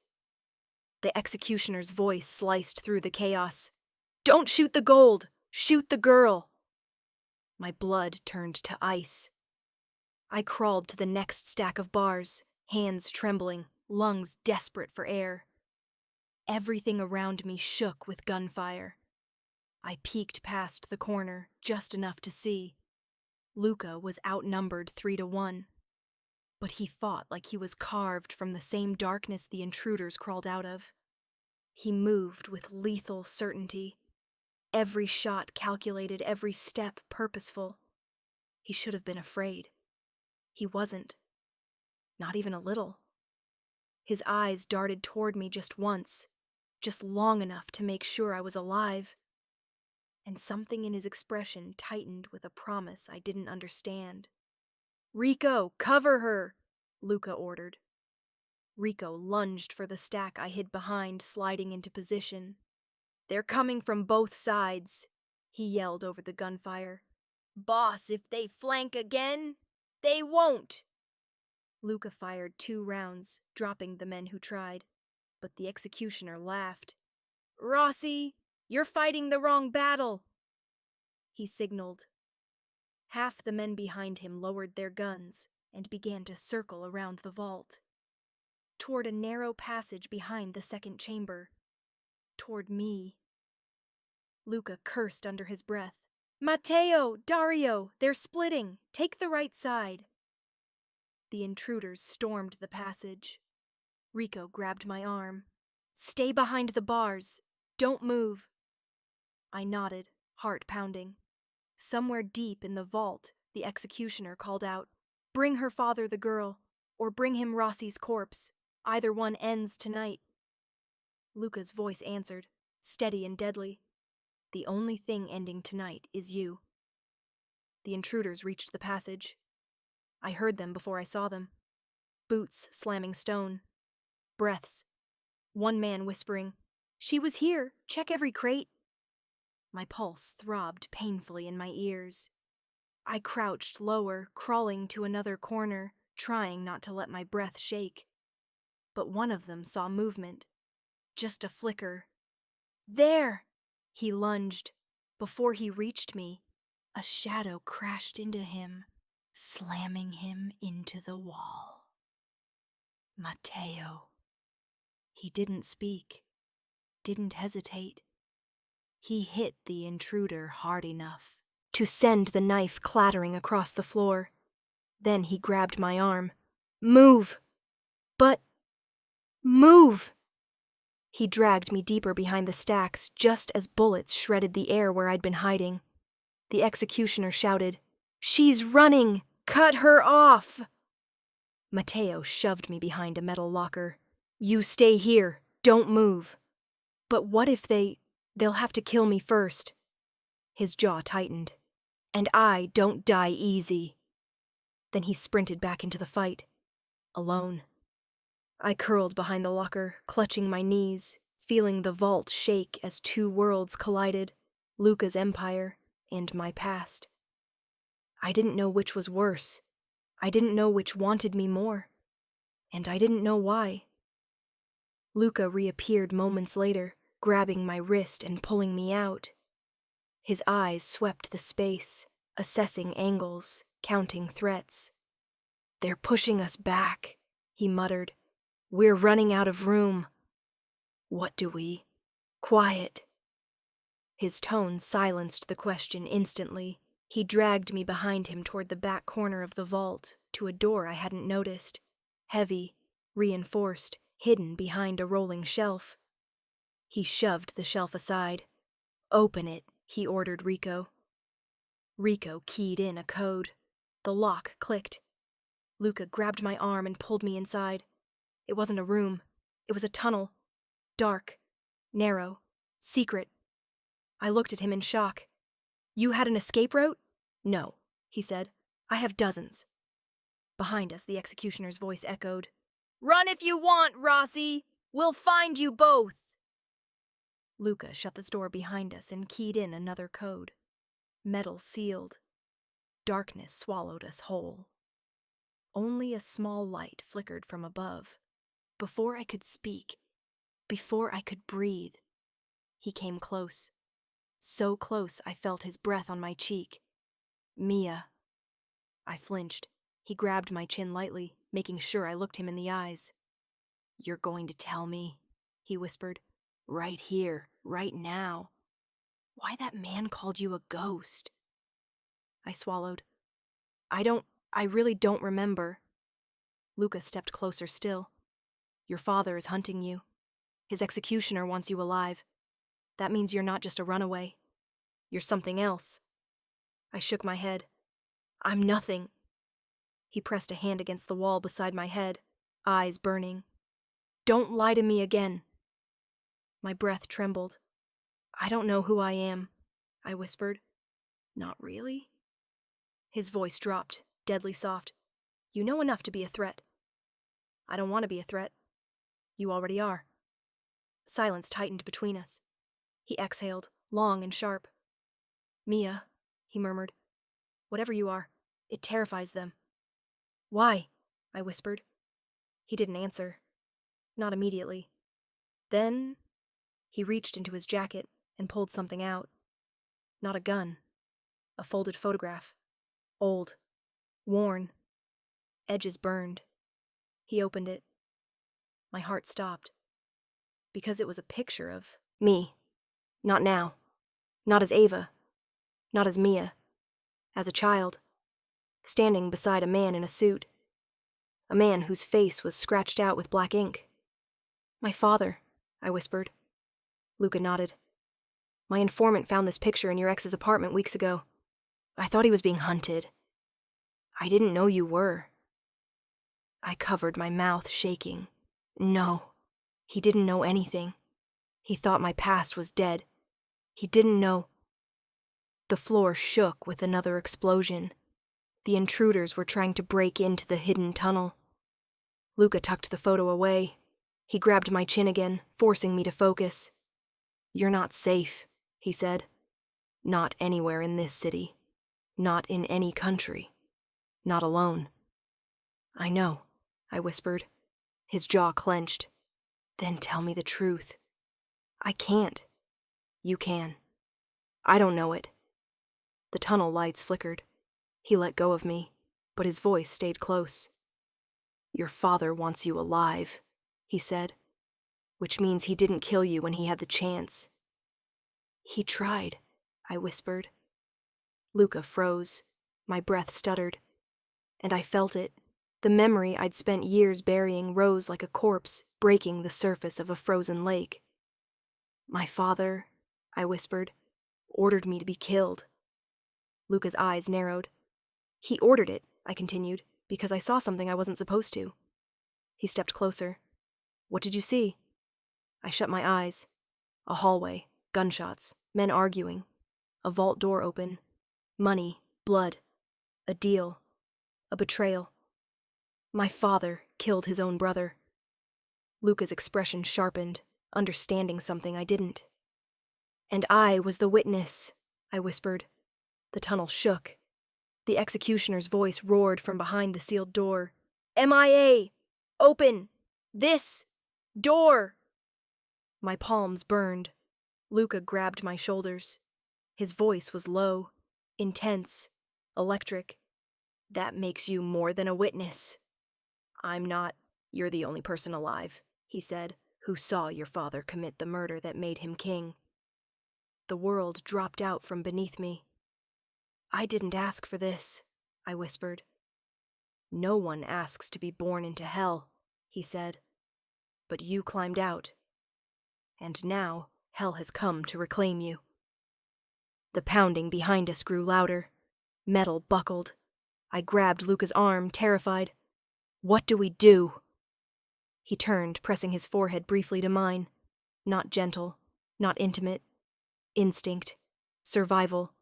The executioner's voice sliced through the chaos. "Don't shoot the gold! Shoot the girl!" My blood turned to ice. I crawled to the next stack of bars, hands trembling, lungs desperate for air. Everything around me shook with gunfire. I peeked past the corner, just enough to see. Luca was outnumbered 3-1. But he fought like he was carved from the same darkness the intruders crawled out of. He moved with lethal certainty. Every shot calculated, every step purposeful. He should have been afraid. He wasn't. Not even a little. His eyes darted toward me just once, just long enough to make sure I was alive. And something in his expression tightened with a promise I didn't understand. "Rico, cover her!" Luca ordered. Rico lunged for the stack I hid behind, sliding into position. "They're coming from both sides," he yelled over the gunfire. "Boss, if they flank again, they won't!" Luca fired 2 rounds, dropping the men who tried, but the executioner laughed. "Rossi, you're fighting the wrong battle!" He signaled. Half the men behind him lowered their guns and began to circle around the vault. Toward a narrow passage behind the second chamber. Toward me. Luca cursed under his breath. "Matteo! Dario! They're splitting! Take the right side!" The intruders stormed the passage. Rico grabbed my arm. "Stay behind the bars! Don't move!" I nodded, heart pounding. Somewhere deep in the vault, the executioner called out, "Bring her father the girl, or bring him Rossi's corpse. Either one ends tonight." Luca's voice answered, steady and deadly. "The only thing ending tonight is you." The intruders reached the passage. I heard them before I saw them. Boots slamming stone. Breaths. One man whispering, "She was here! Check every crate!" My pulse throbbed painfully in my ears. I crouched lower, crawling to another corner, trying not to let my breath shake. But one of them saw movement. Just a flicker. "There!" He lunged. Before he reached me, a shadow crashed into him, slamming him into the wall. Matteo. He didn't speak, didn't hesitate. He hit the intruder hard enough to send the knife clattering across the floor. Then he grabbed my arm. "Move! But move!" He dragged me deeper behind the stacks just as bullets shredded the air where I'd been hiding. The executioner shouted, "She's running! Cut her off!" Matteo shoved me behind a metal locker. "You stay here. Don't move." "But what if they'll have to kill me first?" His jaw tightened. "And I don't die easy." Then he sprinted back into the fight. Alone. I curled behind the locker, clutching my knees, feeling the vault shake as 2 worlds collided, Luca's empire and my past. I didn't know which was worse. I didn't know which wanted me more. And I didn't know why. Luca reappeared moments later, grabbing my wrist and pulling me out. His eyes swept the space, assessing angles, counting threats. "They're pushing us back," he muttered. "We're running out of room." "What do we?" "Quiet." His tone silenced the question instantly. He dragged me behind him toward the back corner of the vault, to a door I hadn't noticed. Heavy, reinforced, hidden behind a rolling shelf. He shoved the shelf aside. "Open it," he ordered Rico. Rico keyed in a code. The lock clicked. Luca grabbed my arm and pulled me inside. It wasn't a room. It was a tunnel. Dark, narrow, secret. I looked at him in shock. "You had an escape route?" "No," he said. "I have dozens." Behind us, the executioner's voice echoed. "Run if you want, Rossi! We'll find you both!" Luca shut the door behind us and keyed in another code. Metal sealed. Darkness swallowed us whole. Only a small light flickered from above. Before I could speak, before I could breathe, he came close. So close I felt his breath on my cheek. "Mia." I flinched. He grabbed my chin lightly, making sure I looked him in the eyes. "You're going to tell me," he whispered. "Right here, right now." Why that man called you a ghost? I swallowed. I really don't remember. Luca stepped closer still. Your father is hunting you. His executioner wants you alive. That means you're not just a runaway. You're something else. I shook my head. I'm nothing. He pressed a hand against the wall beside my head, eyes burning. Don't lie to me again. My breath trembled. I don't know who I am, I whispered. Not really? His voice dropped, deadly soft. You know enough to be a threat. I don't want to be a threat. You already are. Silence tightened between us. He exhaled, long and sharp. Mia, he murmured. Whatever you are, it terrifies them. Why? I whispered. He didn't answer. Not immediately. Then he reached into his jacket and pulled something out. Not a gun. A folded photograph. Old. Worn. Edges burned. He opened it. My heart stopped. Because it was a picture of me. Not now. Not as Ava. Not as Mia. As a child. Standing beside a man in a suit. A man whose face was scratched out with black ink. My father, I whispered. Luca nodded. My informant found this picture in your ex's apartment weeks ago. I thought he was being hunted. I didn't know you were. I covered my mouth, shaking. No, he didn't know anything. He thought my past was dead. He didn't know. The floor shook with another explosion. The intruders were trying to break into the hidden tunnel. Luca tucked the photo away. He grabbed my chin again, forcing me to focus. You're not safe, he said. Not anywhere in this city. Not in any country. Not alone. I know, I whispered. His jaw clenched. Then tell me the truth. I can't. You can. I don't know it. The tunnel lights flickered. He let go of me, but his voice stayed close. Your father wants you alive, he said, which means he didn't kill you when he had the chance. He tried, I whispered. Luca froze. My breath stuttered. And I felt it. The memory I'd spent years burying rose like a corpse, breaking the surface of a frozen lake. My father, I whispered, ordered me to be killed. Luca's eyes narrowed. He ordered it, I continued, because I saw something I wasn't supposed to. He stepped closer. What did you see? I shut my eyes. A hallway, gunshots, men arguing. A vault door open. Money, blood. A deal. A betrayal. My father killed his own brother. Luca's expression sharpened, understanding something I didn't. And I was the witness, I whispered. The tunnel shook. The executioner's voice roared from behind the sealed door. MIA! Open! This! Door! My palms burned. Luca grabbed my shoulders. His voice was low, intense, electric. That makes you more than a witness. I'm not. You're the only person alive, he said, who saw your father commit the murder that made him king. The world dropped out from beneath me. I didn't ask for this, I whispered. No one asks to be born into hell, he said. But you climbed out. And now hell has come to reclaim you. The pounding behind us grew louder. Metal buckled. I grabbed Luca's arm, terrified. What do we do? He turned, pressing his forehead briefly to mine. Not gentle, not intimate. Instinct. Survival.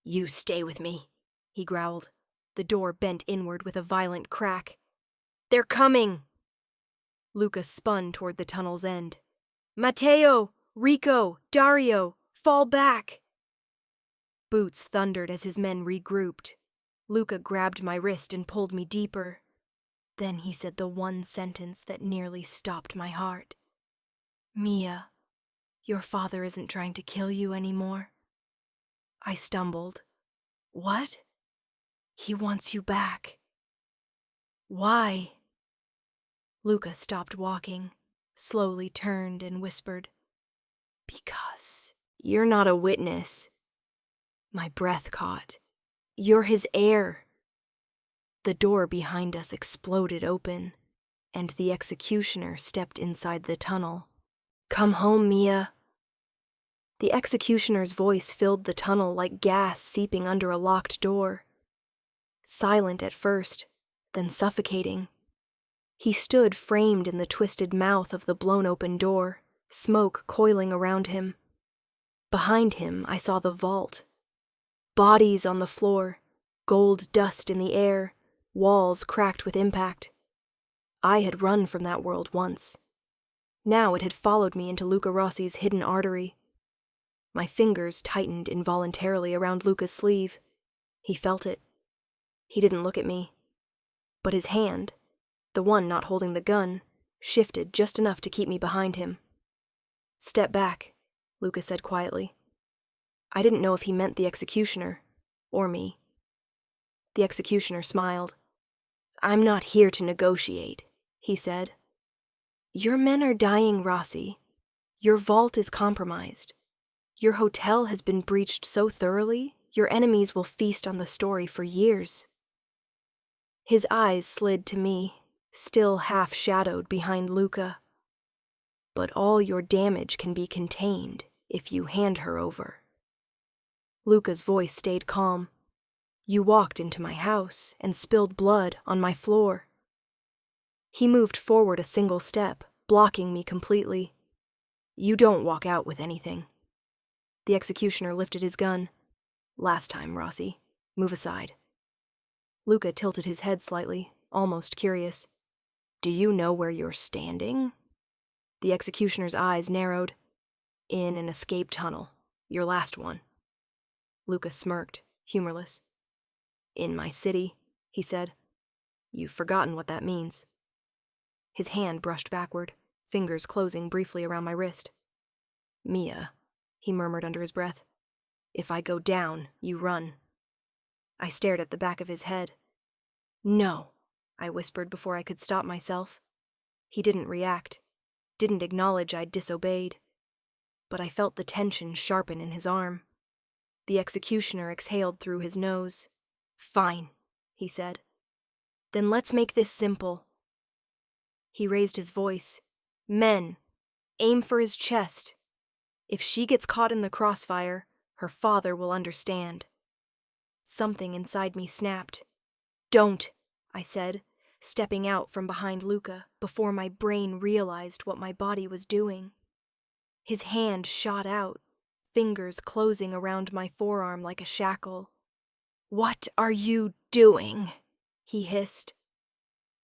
You stay with me, he growled. The door bent inward with a violent crack. They're coming! Luca spun toward the tunnel's end. Matteo! Rico! Dario! Fall back! Boots thundered as his men regrouped. Luca grabbed my wrist and pulled me deeper. Then he said the one sentence that nearly stopped my heart. Mia, your father isn't trying to kill you anymore. I stumbled. What? He wants you back. Why? Luca stopped walking, slowly turned and whispered, Because You're not a witness. My breath caught. You're his heir. The door behind us exploded open, and the executioner stepped inside the tunnel. Come home, Mia. The executioner's voice filled the tunnel like gas seeping under a locked door. Silent at first, then suffocating. He stood framed in the twisted mouth of the blown-open door, smoke coiling around him. Behind him, I saw the vault. Bodies on the floor, gold dust in the air, walls cracked with impact. I had run from that world once. Now it had followed me into Luca Rossi's hidden artery. My fingers tightened involuntarily around Luca's sleeve. He felt it. He didn't look at me. But his hand, the one not holding the gun, shifted just enough to keep me behind him. Step back, Luca said quietly. I didn't know if he meant the executioner, or me. The executioner smiled. I'm not here to negotiate, he said. Your men are dying, Rossi. Your vault is compromised. Your hotel has been breached so thoroughly, your enemies will feast on the story for years. His eyes slid to me, still half-shadowed behind Luca. But all your damage can be contained if you hand her over. Luca's voice stayed calm. You walked into my house and spilled blood on my floor. He moved forward a single step, blocking me completely. You don't walk out with anything. The executioner lifted his gun. Last time, Rossi. Move aside. Luca tilted his head slightly, almost curious. Do you know where you're standing? The executioner's eyes narrowed. In an escape tunnel. Your last one. Luca smirked, humorless. In my city, he said. You've forgotten what that means. His hand brushed backward, fingers closing briefly around my wrist. Mia, he murmured under his breath. If I go down, you run. I stared at the back of his head. No, I whispered before I could stop myself. He didn't react, didn't acknowledge I'd disobeyed. But I felt the tension sharpen in his arm. The executioner exhaled through his nose. Fine, he said. Then let's make this simple. He raised his voice. Men, aim for his chest. If she gets caught in the crossfire, her father will understand. Something inside me snapped. Don't, I said, stepping out from behind Luca before my brain realized what my body was doing. His hand shot out, fingers closing around my forearm like a shackle. What are you doing? He hissed.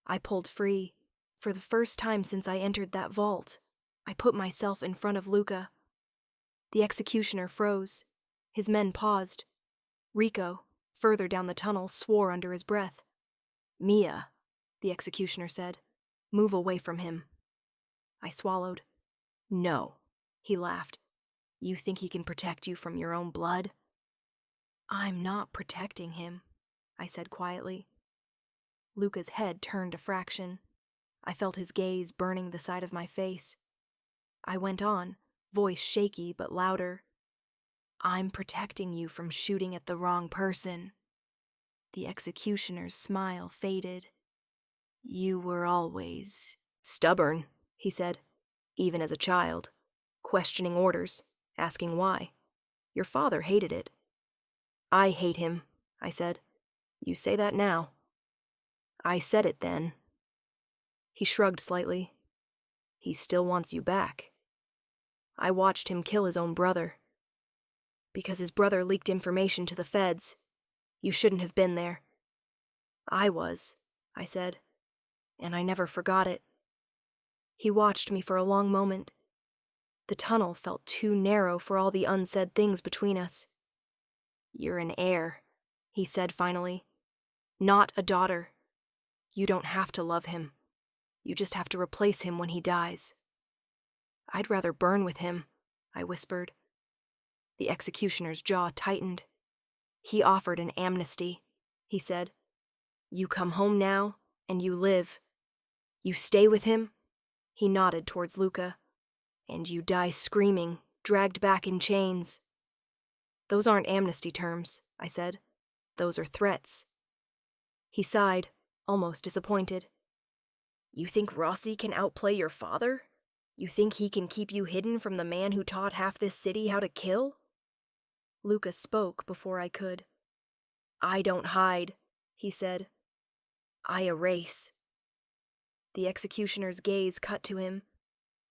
I pulled free. For the first time since I entered that vault, I put myself in front of Luca. The executioner froze. His men paused. Rico, further down the tunnel, swore under his breath. Mia, the executioner said, move away from him. I swallowed. No, he laughed. You think he can protect you from your own blood? I'm not protecting him, I said quietly. Luca's head turned a fraction. I felt his gaze burning the side of my face. I went on, voice shaky but louder. I'm protecting you from shooting at the wrong person. The executioner's smile faded. You were always stubborn, he said, even as a child, questioning orders, asking why. Your father hated it. I hate him, I said. You say that now. I said it then. He shrugged slightly. He still wants you back. I watched him kill his own brother. Because his brother leaked information to the feds. You shouldn't have been there. I was, I said, and I never forgot it. He watched me for a long moment. The tunnel felt too narrow for all the unsaid things between us. You're an heir, he said finally. Not a daughter. You don't have to love him. You just have to replace him when he dies. I'd rather burn with him, I whispered. The executioner's jaw tightened. He offered an amnesty, he said. You come home now, and you live. You stay with him, he nodded towards Luca, and you die screaming, dragged back in chains. "Those aren't amnesty terms," I said. "Those are threats." He sighed, almost disappointed. "You think Rossi can outplay your father? You think he can keep you hidden from the man who taught half this city how to kill?" Lucas spoke before I could. "I don't hide," he said. "I erase." The executioner's gaze cut to him.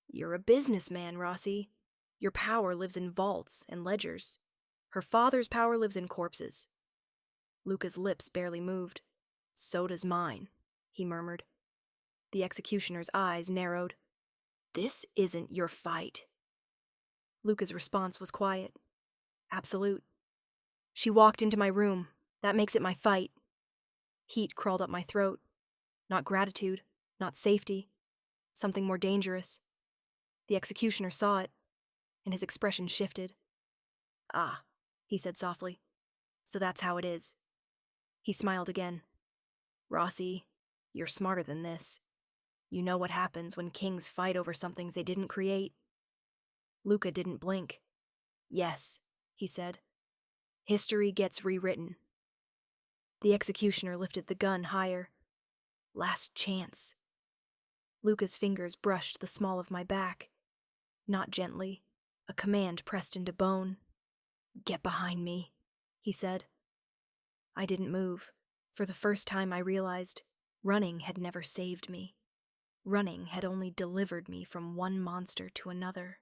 "You're a businessman, Rossi. Your power lives in vaults and ledgers. Her father's power lives in corpses." Luca's lips barely moved. "So does mine," he murmured. The executioner's eyes narrowed. "This isn't your fight." Luca's response was quiet. Absolute. "She walked into my room. That makes it my fight." Heat crawled up my throat. Not gratitude, not safety. Something more dangerous. The executioner saw it, and his expression shifted. "Ah," he said softly. "So that's how it is." He smiled again. "Rossi, you're smarter than this. You know what happens when kings fight over something they didn't create." Luca didn't blink. "Yes," he said. "History gets rewritten." The executioner lifted the gun higher. "Last chance." Luca's fingers brushed the small of my back. Not gently, a command pressed into bone. "Get behind me," he said. I didn't move. For the first time I realized running had never saved me. Running had only delivered me from one monster to another.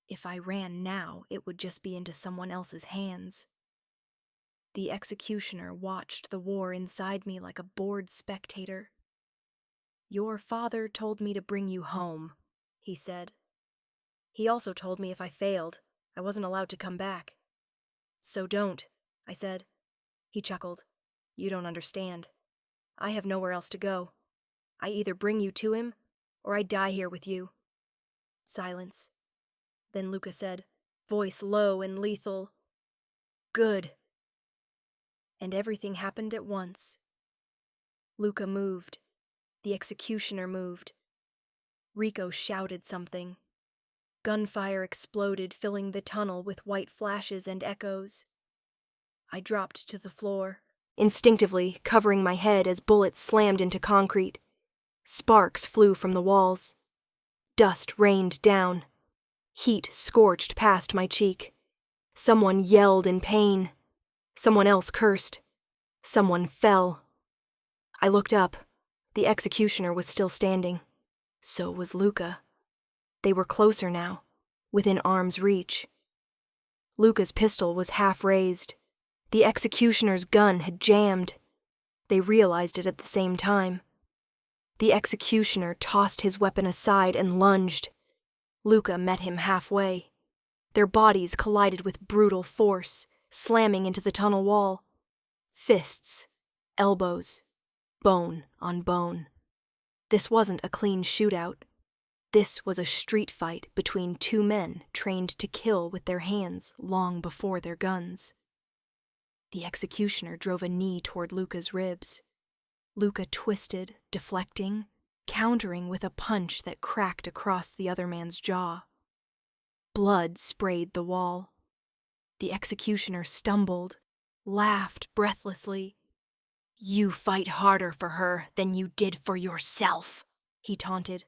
If I ran now, it would just be into someone else's hands. The executioner watched the war inside me like a bored spectator. "Your father told me to bring you home," he said. "He also told me if I failed, I wasn't allowed to come back." "So don't," I said. He chuckled. "You don't understand. I have nowhere else to go. I either bring you to him, or I die here with you." Silence. Then Luca said, voice low and lethal, "Good." And everything happened at once. Luca moved. The executioner moved. Rico shouted something. Gunfire exploded, filling the tunnel with white flashes and echoes. I dropped to the floor, instinctively covering my head as bullets slammed into concrete. Sparks flew from the walls. Dust rained down. Heat scorched past my cheek. Someone yelled in pain. Someone else cursed. Someone fell. I looked up. The executioner was still standing. So was Luca. They were closer now, within arm's reach. Luca's pistol was half raised. The executioner's gun had jammed. They realized it at the same time. The executioner tossed his weapon aside and lunged. Luca met him halfway. Their bodies collided with brutal force, slamming into the tunnel wall. Fists, elbows, bone on bone. This wasn't a clean shootout. This was a street fight between two men trained to kill with their hands long before their guns. The executioner drove a knee toward Luca's ribs. Luca twisted, deflecting, countering with a punch that cracked across the other man's jaw. Blood sprayed the wall. The executioner stumbled, laughed breathlessly. "You fight harder for her than you did for yourself," he taunted.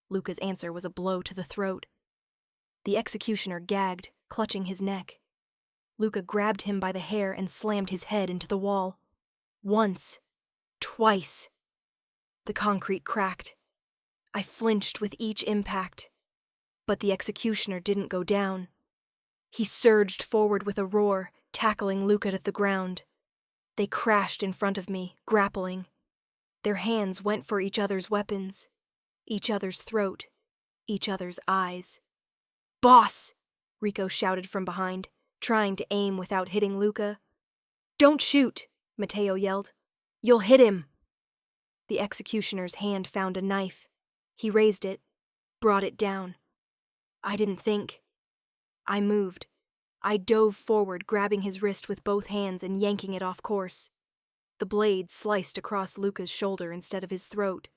Luca's answer was a blow to the throat. The executioner gagged, clutching his neck. Luca grabbed him by the hair and slammed his head into the wall. Once. Twice. The concrete cracked. I flinched with each impact. But the executioner didn't go down. He surged forward with a roar, tackling Luca to the ground. They crashed in front of me, grappling. Their hands went for each other's weapons, each other's throat, each other's eyes. "Boss!" Rico shouted from behind, trying to aim without hitting Luca. "Don't shoot!" Matteo yelled. "You'll hit him!" The executioner's hand found a knife. He raised it, brought it down. I didn't think. I moved. I dove forward, grabbing his wrist with both hands and yanking it off course. The blade sliced across Luca's shoulder instead of his throat.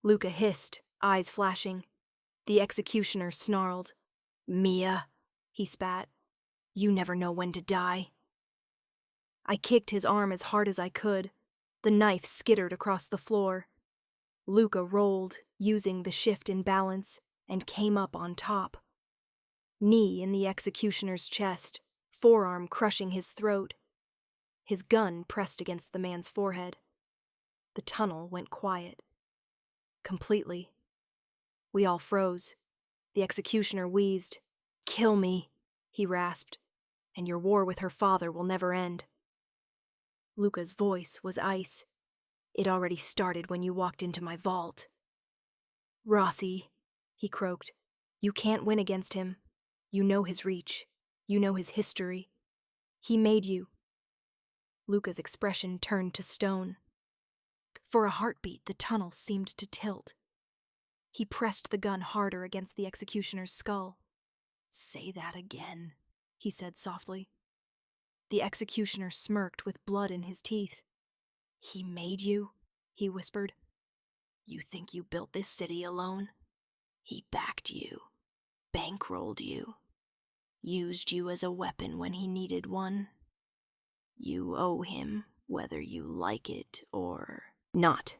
Luca hissed, eyes flashing. The executioner snarled. Mia, he spat. You never know when to die. I kicked his arm as hard as I could. The knife skittered across the floor. Luca rolled, using the shift in balance, and came up on top. Knee in the executioner's chest, forearm crushing his throat. His gun pressed against the man's forehead. The tunnel went quiet. Completely. We all froze. The executioner wheezed. Kill me, he rasped, and your war with her father will never end. Luca's voice was ice. It already started when you walked into my vault. Rossi, he croaked, you can't win against him. You know his reach. You know his history. He made you. Luca's expression turned to stone. For a heartbeat, the tunnel seemed to tilt. He pressed the gun harder against the executioner's skull. Say that again, he said softly. The executioner smirked with blood in his teeth. He made you, he whispered. You think you built this city alone? He backed you, bankrolled you, used you as a weapon when he needed one. You owe him, whether you like it or not.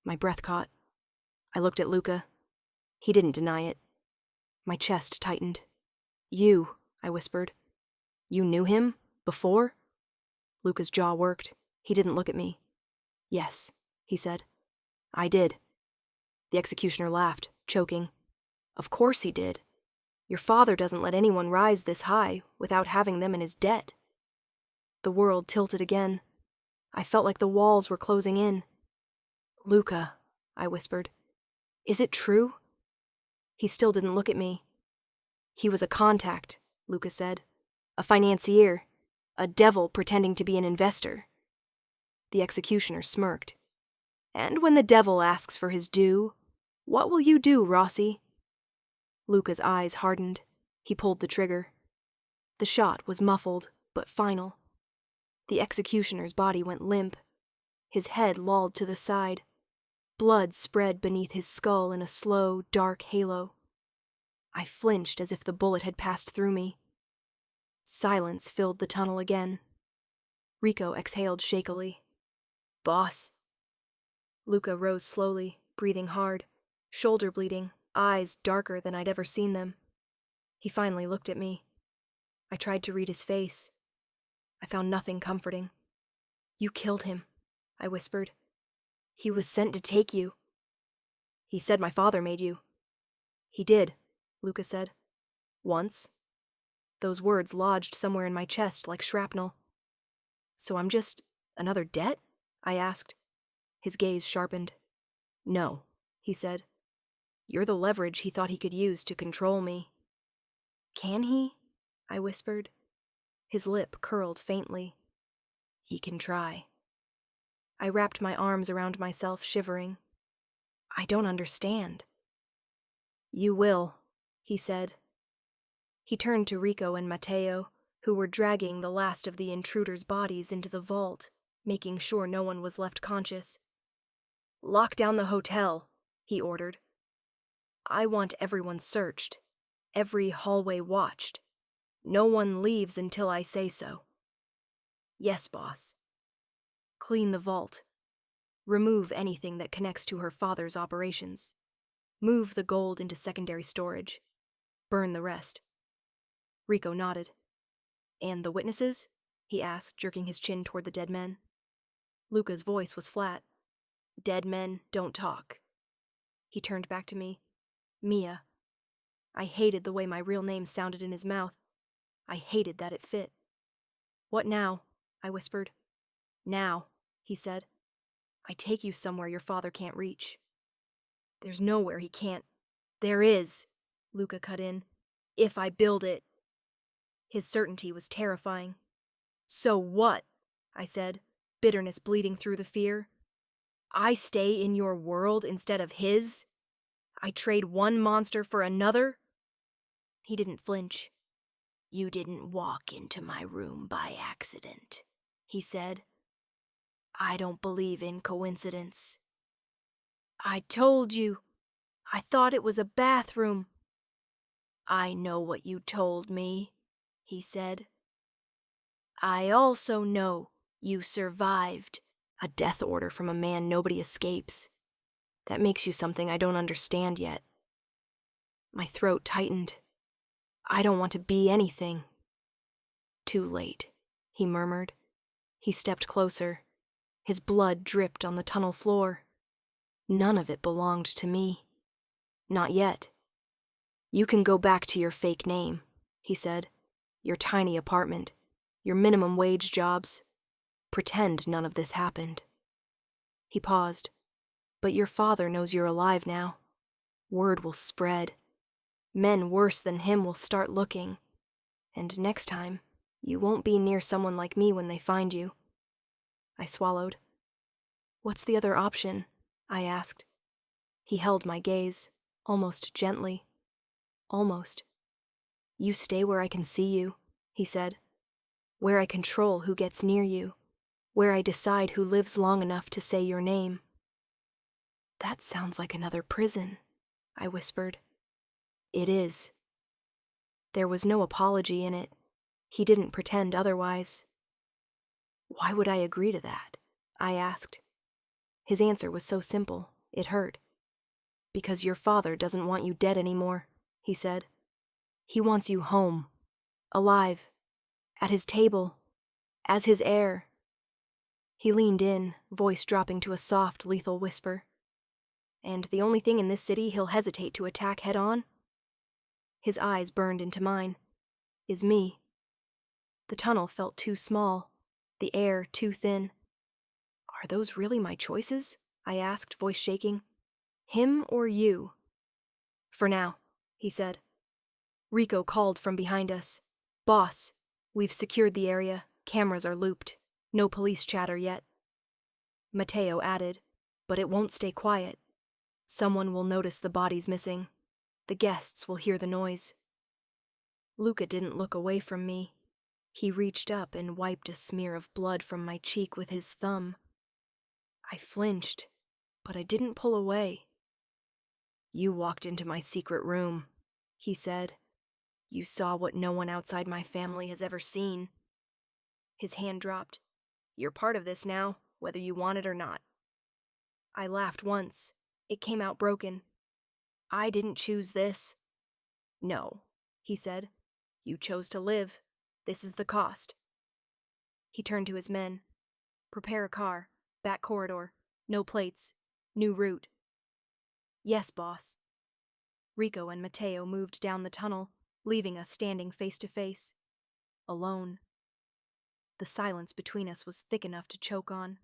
My breath caught. I looked at Luca. He didn't deny it. My chest tightened. You, I whispered. You knew him? Before? Luca's jaw worked. He didn't look at me. Yes, he said. I did. The executioner laughed, choking. Of course he did. Your father doesn't let anyone rise this high without having them in his debt. The world tilted again. I felt like the walls were closing in. Luca, I whispered. Is it true? He still didn't look at me. He was a contact, Luca said. A financier. A devil pretending to be an investor. The executioner smirked. And when the devil asks for his due, what will you do, Rossi? Luca's eyes hardened. He pulled the trigger. The shot was muffled, but final. The executioner's body went limp. His head lolled to the side. Blood spread beneath his skull in a slow, dark halo. I flinched as if the bullet had passed through me. Silence filled the tunnel again. Rico exhaled shakily. Boss. Luca rose slowly, breathing hard, shoulder bleeding, eyes darker than I'd ever seen them. He finally looked at me. I tried to read his face. I found nothing comforting. You killed him, I whispered. He was sent to take you. He said my father made you. He did, Luca said. Once. Those words lodged somewhere in my chest like shrapnel. So I'm just another debt? I asked. His gaze sharpened. No, he said. You're the leverage he thought he could use to control me. Can he? I whispered. His lip curled faintly. He can try. I wrapped my arms around myself, shivering. I don't understand. You will, he said. He turned to Rico and Matteo, who were dragging the last of the intruders' bodies into the vault, making sure no one was left conscious. Lock down the hotel, he ordered. I want everyone searched, every hallway watched. No one leaves until I say so. Yes, boss. Clean the vault. Remove anything that connects to her father's operations. Move the gold into secondary storage. Burn the rest. Rico nodded. And the witnesses? He asked, jerking his chin toward the dead men. Luca's voice was flat. Dead men don't talk. He turned back to me. Mia. I hated the way my real name sounded in his mouth. I hated that it fit. What now? I whispered. Now, he said. I take you somewhere your father can't reach. There's nowhere he can't. There is, Luca cut in. If I build it. His certainty was terrifying. So what? I said, bitterness bleeding through the fear. I stay in your world instead of his? I trade one monster for another? He didn't flinch. You didn't walk into my room by accident, he said. I don't believe in coincidence. I told you. I thought it was a bathroom. I know what you told me, he said. I also know you survived a death order from a man nobody escapes. That makes you something I don't understand yet. My throat tightened. I don't want to be anything. Too late, he murmured. He stepped closer. His blood dripped on the tunnel floor. None of it belonged to me. Not yet. You can go back to your fake name, he said. Your tiny apartment. Your minimum wage jobs. Pretend none of this happened. He paused. But your father knows you're alive now. Word will spread. Men worse than him will start looking. And next time, you won't be near someone like me when they find you. I swallowed. What's the other option? I asked. He held my gaze, almost gently. Almost. You stay where I can see you, he said. Where I control who gets near you. Where I decide who lives long enough to say your name. That sounds like another prison, I whispered. It is. There was no apology in it. He didn't pretend otherwise. Why would I agree to that? I asked. His answer was so simple, it hurt. Because your father doesn't want you dead anymore, he said. He wants you home, alive, at his table, as his heir. He leaned in, voice dropping to a soft, lethal whisper. And the only thing in this city he'll hesitate to attack head-on? His eyes burned into mine. Is me. The tunnel felt too small, the air too thin. Are those really my choices? I asked, voice shaking. Him or you? For now, he said. Rico called from behind us. Boss, we've secured the area. Cameras are looped. No police chatter yet. Mateo added, but it won't stay quiet. Someone will notice the bodies missing. The guests will hear the noise. Luca didn't look away from me. He reached up and wiped a smear of blood from my cheek with his thumb. I flinched, but I didn't pull away. You walked into my secret room, he said. You saw what no one outside my family has ever seen. His hand dropped. You're part of this now, whether you want it or not. I laughed once. It came out broken. I didn't choose this. No, he said. You chose to live. This is the cost. He turned to his men. Prepare a car. Back corridor. No plates. New route. Yes, boss. Rico and Mateo moved down the tunnel, leaving us standing face to face. Alone. The silence between us was thick enough to choke on.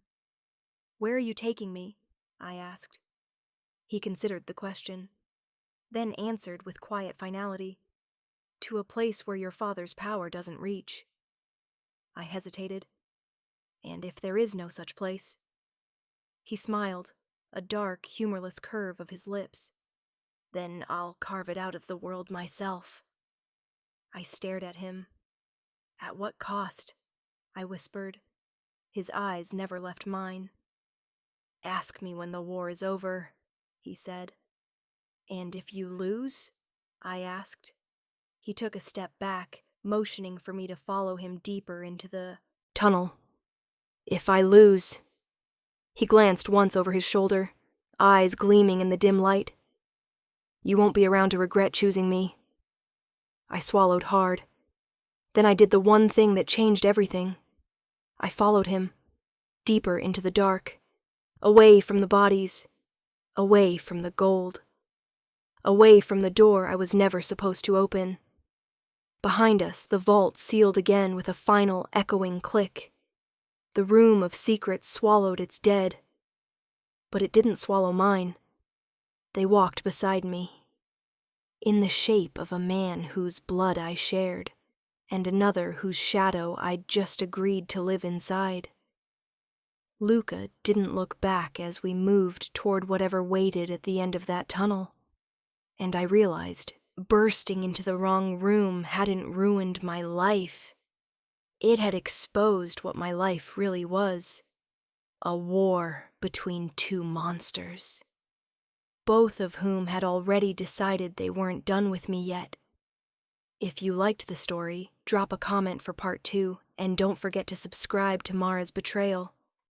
Where are you taking me? I asked. He considered the question, then answered with quiet finality. To a place where your father's power doesn't reach. I hesitated. And if there is no such place? He smiled, a dark, humorless curve of his lips. Then I'll carve it out of the world myself. I stared at him. At what cost? I whispered. His eyes never left mine. Ask me when the war is over, he said. And if you lose? I asked. He took a step back, motioning for me to follow him deeper into the tunnel. If I lose. He glanced once over his shoulder, eyes gleaming in the dim light. You won't be around to regret choosing me. I swallowed hard. Then I did the one thing that changed everything. I followed him, deeper into the dark, away from the bodies, away from the gold, away from the door I was never supposed to open. Behind us, the vault sealed again with a final echoing click. The room of secrets swallowed its dead. But it didn't swallow mine. They walked beside me, in the shape of a man whose blood I shared, and another whose shadow I'd just agreed to live inside. Luca didn't look back as we moved toward whatever waited at the end of that tunnel. And I realized, bursting into the wrong room hadn't ruined my life. It had exposed what my life really was. A war between two monsters. Both of whom had already decided they weren't done with me yet, If you liked the story, drop a comment for part 2, and don't forget to subscribe to Mara's Betrayal.